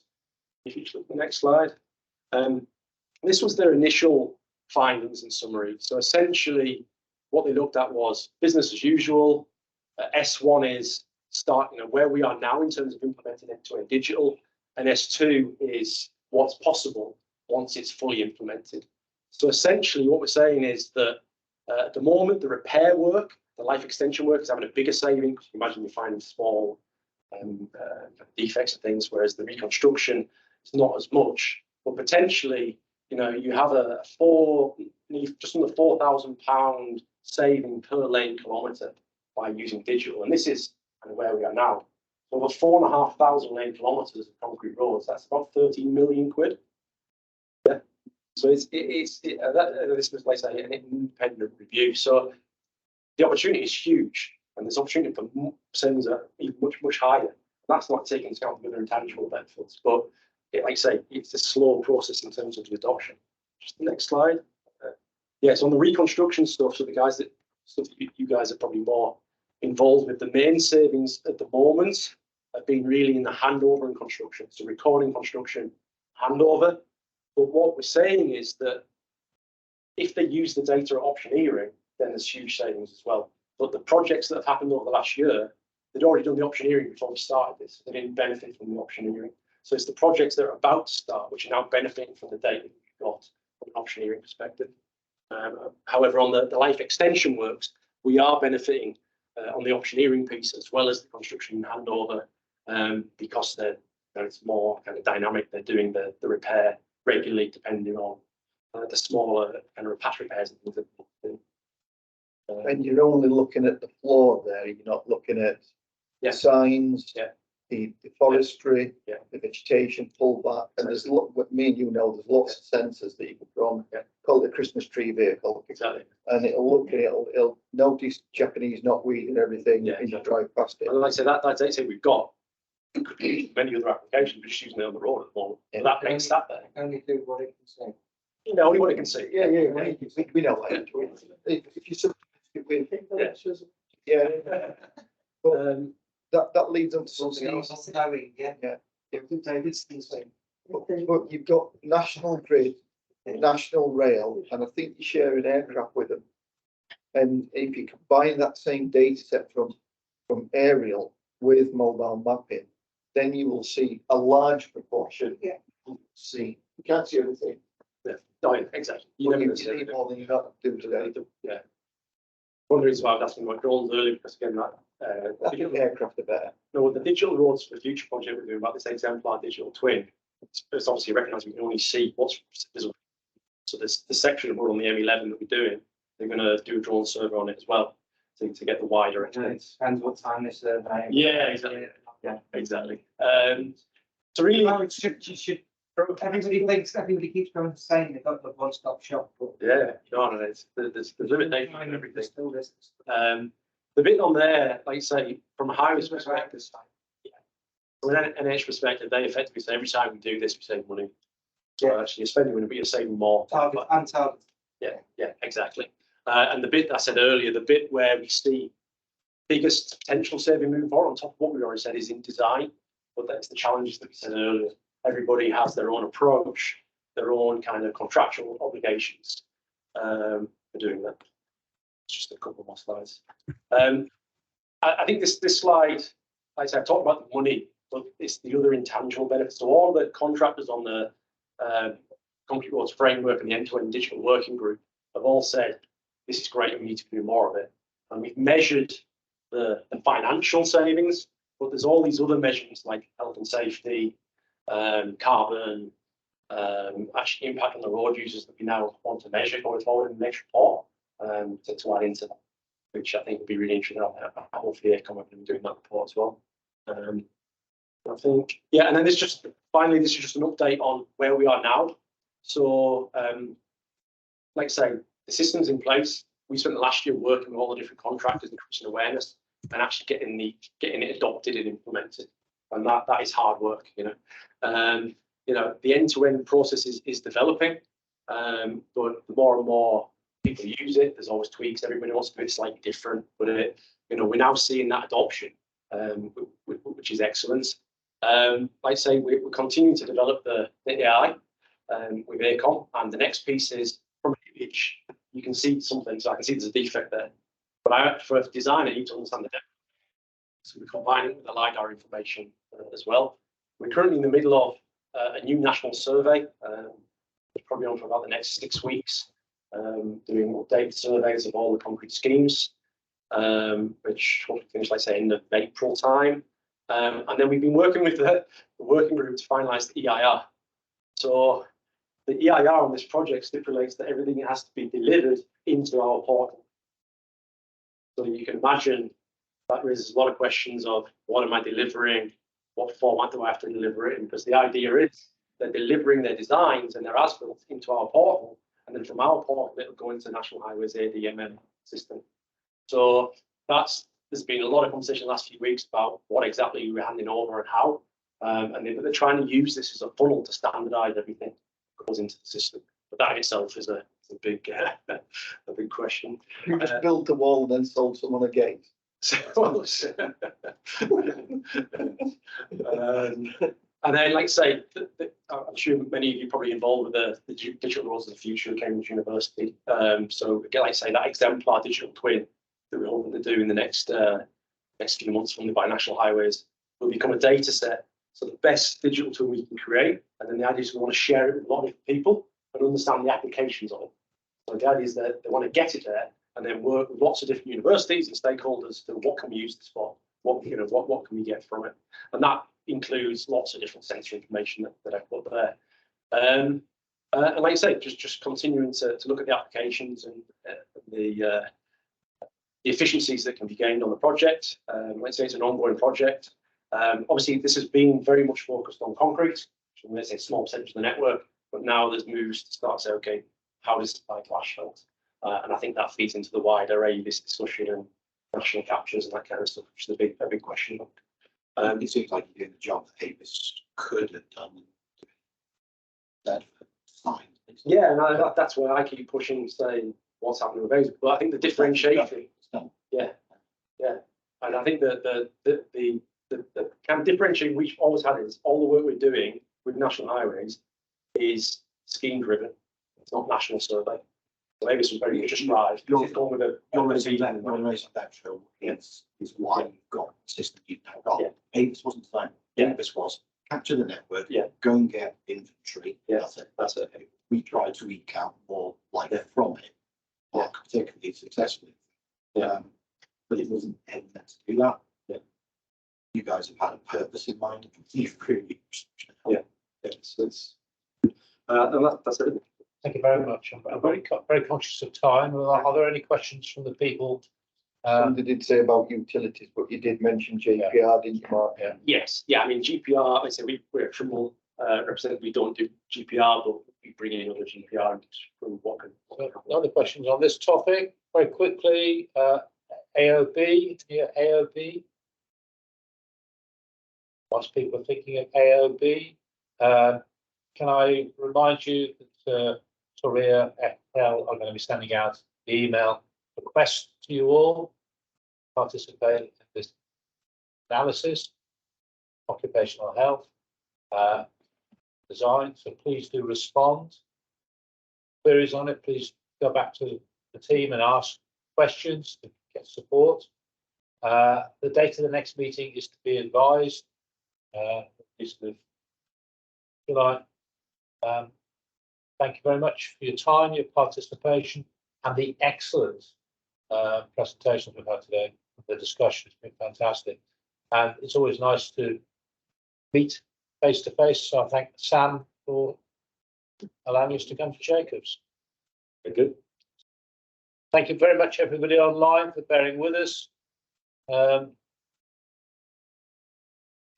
If you look at the next slide. This was their initial findings and summary. So essentially, what they looked at was business as usual. S1 is where we are now in terms of implementing end-to-end digital, and S2 is what's possible once it's fully implemented. So essentially, what we're saying is that at the moment, the repair work, the life extension work is having a bigger saving, because you imagine you're finding small defects and things, whereas the reconstruction is not as much. But potentially, you know, you have just under £4,000 saving per lane kilometre by using digital, and this is kind of where we are now. So over 4,500 lane kilometres of concrete roads, that's about 13 million quid. Yeah. So this was, like I say, an independent review. So the opportunity is huge, and there's opportunity for savings that are even much higher. That's not taking into account the other intangible benefits, but like I say, it's a slow process in terms of the adoption. Just the next slide. So on the reconstruction stuff, so the guys that you guys are probably more involved with, the main savings at the moment have been really in the handover and construction. So recording, construction, handover. But what we're saying is that if they use the data at optioneering, then there's huge savings as well. But the projects that have happened over the last year, they'd already done the optioneering before we started this. They didn't benefit from the optioneering. So it's the projects that are about to start, which are now benefiting from the data that we've got from an optioneering perspective. However, on the life extension works, we are benefiting on the optioneering piece as well as the construction handover, because it's more kind of dynamic. They're doing the repair regularly, depending on the smaller kind of patch repairs and things that they do. And you're only looking at the floor there, you're not looking at the signs, the forestry, the vegetation pullback, and there's what me and you know, there's lots of sensors that you can from call it the Christmas tree vehicle. Exactly. And it'll notice Japanese knotweed and everything as you drive past it. And like I say, that data we've got, it could be many other applications, we're just using it on the road at the moment. Yeah. That makes that there. Only do what it can see. You know, only what it can see. Yeah, we know that. If you substitute with, but that leads on to something else. Knowing, Yeah. David's still saying. But you've got National Grid, National Rail, and I think you share an aircraft with them. And if you combine that same data set from aerial with mobile mapping, then you will see a large proportion. Yeah. You can't see everything. No, exactly. You see more than you got to do today. Yeah. One reason why I was asking about drones earlier, because again, I think aircraft are better. no, the digital roads for the future project we're doing about this exemplar digital twin. It's obviously recognising we can only see what's visible. So there's the section of road on the M11 that we're doing. They're going to do a drone survey on it as well to get the wider. It depends what time this survey. Yeah, exactly. Yeah, exactly. So really, everybody keeps going to saying they've got the one-stop shop. But yeah, no, there's limitations and everything. The bit on there, like you say, from a highways perspective, from an NH perspective, they effectively say every time we do this, we save money. So actually, you're spending money, but you're saving more. Target and target. Yeah, exactly. And the bit I said earlier, the bit where we see biggest potential saving moving forward, on top of what we already said, is in design. But that's the challenges that we said earlier. Everybody has their own approach, their own kind of contractual obligations for doing that. It's just a couple more slides. I think this slide, like I said, I talked about the money, but it's the other intangible benefits. So all the contractors on the Concrete Roads Framework and the end-to-end digital working group have all said, this is great and we need to do more of it. And we've measured the financial savings, but there's all these other measurements like health and safety, carbon, actually impact on the road users that we now want to measure going forward in the next report to add into that, which I think would be really interesting. Hopefully they come up and doing that report as well. I think, and then finally, this is just an update on where we are now. So, like I say, the system's in place. We spent the last year working with all the different contractors, increasing awareness, and actually getting it adopted and implemented. And that is hard work, the end-to-end process is developing, but the more and more people use it, there's always tweaks. Everybody wants to do it slightly different, but we're now seeing that adoption, which is excellent. Like I say, we're continuing to develop the AI with ACOM, and the next piece is from an image you can see something. So I can see there's a defect there, but for a designer, you need to understand the depth. So we combine it with the LiDAR information as well. We're currently in the middle of a new national survey. It's probably on for about the next 6 weeks, doing updated surveys of all the concrete schemes, which hopefully finish, like I say, in the April time. And then we've been working with the working group to finalise the EIR. So the EIR on this project stipulates that everything has to be delivered into our portal. So you can imagine that raises a lot of questions of what am I delivering? What format do I have to deliver it in? Because the idea is they're delivering their designs and their as-built into our portal, and then from our portal it'll go into National Highways ADMM system. So there's been a lot of conversation the last few weeks about what exactly we're handing over and how, and they're trying to use this as a funnel to standardise everything that goes into the system. But that in itself is a big question. You just built the wall and then sold someone a gate. And then, like I say, I'm sure many of you are probably involved with the digital roads of the future at Cambridge University. So again, like I say, that exemplar digital twin that we're hoping to do in the next few months funded by National Highways will become a data set. So the best digital tool we can create, and then the idea is we want to share it with a lot of different people and understand the applications of it. So the idea is that they want to get it there and then work with lots of different universities and stakeholders to what can we use this for, what can we get from it, and that includes lots of different sensory information that I've put there. And like I say, just continuing to look at the applications and the efficiencies that can be gained on the project. Let's say it's an ongoing project. Obviously, this has been very much focused on concrete, which is, let's say, a small percentage of the network, but now there's moves to start to say, okay, how does it apply to asphalt? And I think that feeds into the wider AUVIS discussion and national captures and that kind of stuff, which is a big question. It seems like you're doing the job that AUVIS could have done. Fine. Yeah, and that's why I keep pushing, saying what's happening with AUVIS. But I think the differentiation, yeah, and I think that the kind of differentiation we've always had is all the work we're doing with National Highways is scheme driven. It's not national survey. So AUVIS was very just right. You're raising that show is why you've got the system you've now got. Yeah. AUVIS wasn't the same. Yeah. AUVIS was capture the network, Yeah. go and get inventory. Yeah. That's it. We tried to eke out more like from it, not particularly successfully. Yeah. But it wasn't ever meant to do that. Yeah. You guys have had a purpose in mind. You've really. Yeah. It's and that's it. Thank you very much. I'm very conscious of time. Are there any questions from the people? Somebody did say about utilities, but you did mention JPR, didn't you, Mark? Yeah. Yes, yeah. I mean, GPR. I say we're a Trimble representative. We don't do GPR, but we bring in other GPR from what can. Other questions on this topic? Very quickly, AOB. Yeah, AOB. Most people are thinking of AOB. Can I remind you that Toria FL are going to be sending out the email request to you all participate in this analysis, occupational health design. So please do respond. Queries on it, please go back to the team and ask questions to get support. The date of the next meeting is to be advised. July. Thank you very much for your time, your participation, and the excellent presentations we've had today. The discussion has been fantastic, and it's always nice to meet face to face. So I thank Sam for allowing us to come to Jacobs. Very good. Thank you very much, everybody online, for bearing with us. For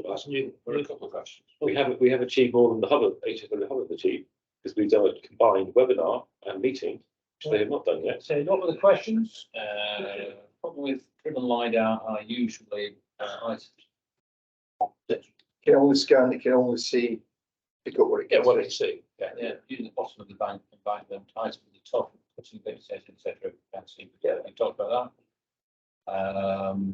a couple of questions. We have achieved more than the Hub have achieved, because we've done a combined webinar and meeting, which they have not done yet. So, what were the questions? Problem with driven LiDAR are usually items. You can only scan, you can only see, pick up what it Yeah, gets. what did you see? Yeah, using the bottom of the bank and bank them items at the top, putting bits, etc. Yeah, we talked about that.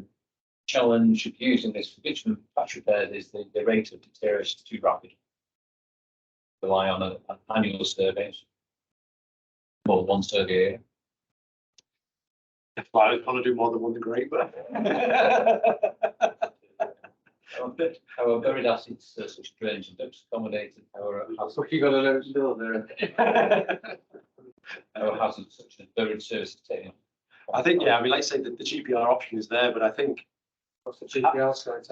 Challenge of using this for bitumen patch repairs is the rate of deterioration is too rapid. Rely on an annual surveys. More than one survey a year. If I want to do more than one, great, but Our buried assets are such drains and ducts accommodated our You got a little there. our hazards such as buried services taken. I think, yeah, I mean, like I say, the GPR option is there, but I think What's the GPR side?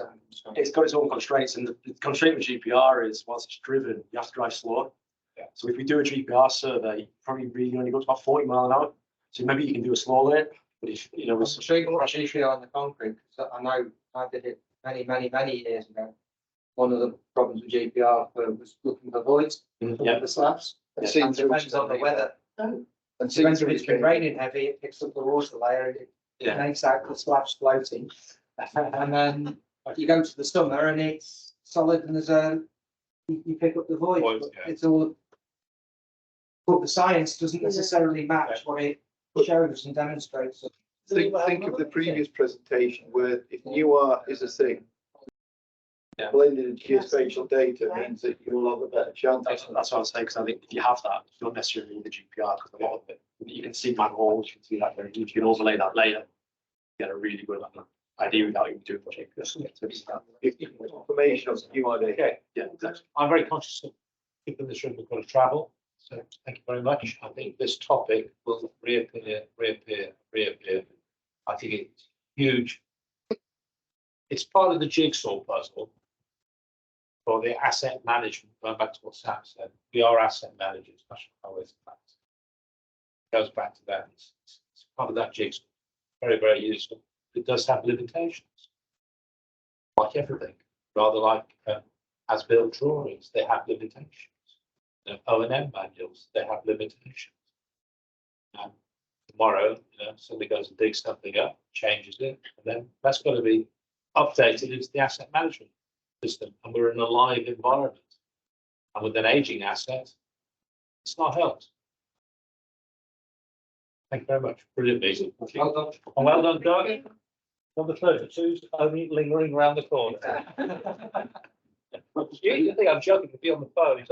it's got its own constraints, and the constraint with GPR is once it's driven, you have to drive slower. Yeah. So if we do a GPR survey, you probably really only go to about 40 mile an hour. So maybe you can do a slow lane, but if you know, I'm sure you got GPR on the concrete, because I know I did it many years ago. One of the problems with GPR was looking for voids, yeah, the slabs. And It seeing through depends on the weather. And When seeing through it's been raining heavy, it picks up the water layer and it makes out the slabs floating. And then you go to the summer and it's solid and there's you pick up the void. Voids, yeah. It's all, but the science doesn't necessarily match what it shows and demonstrates. Think of the previous presentation where if newer is a thing, blended geospatial data means that you will have a better chance. That's what I was saying, because I think if you have that, you don't necessarily need the GPR, because a lot of it, you can see manholes, you can see that, if you can overlay that layer, you get a really good idea without even doing the GPR. Information of new idea. Okay, Yeah, exactly. I'm very conscious of people in this room who've got to travel, so thank you very much. I think this topic will reappear. I think it's huge. It's part of the jigsaw puzzle for the asset management. Going back to what Sam said, we are asset managers, National Highways Plans. Goes back to that. It's part of that jigsaw. Very, very useful. It does have limitations, like everything. Rather like as-built drawings, they have limitations. O&M manuals, they have limitations. Tomorrow, somebody goes and digs something up, changes it, and then that's got to be updated into the asset management system. And we're in a live environment. And with an aging asset, it's not helped. Thank you very much. Brilliant meeting. Well done. And well done, Doug. Number 32's only lingering around the corner. You think I'm joking to be on the phone. It's not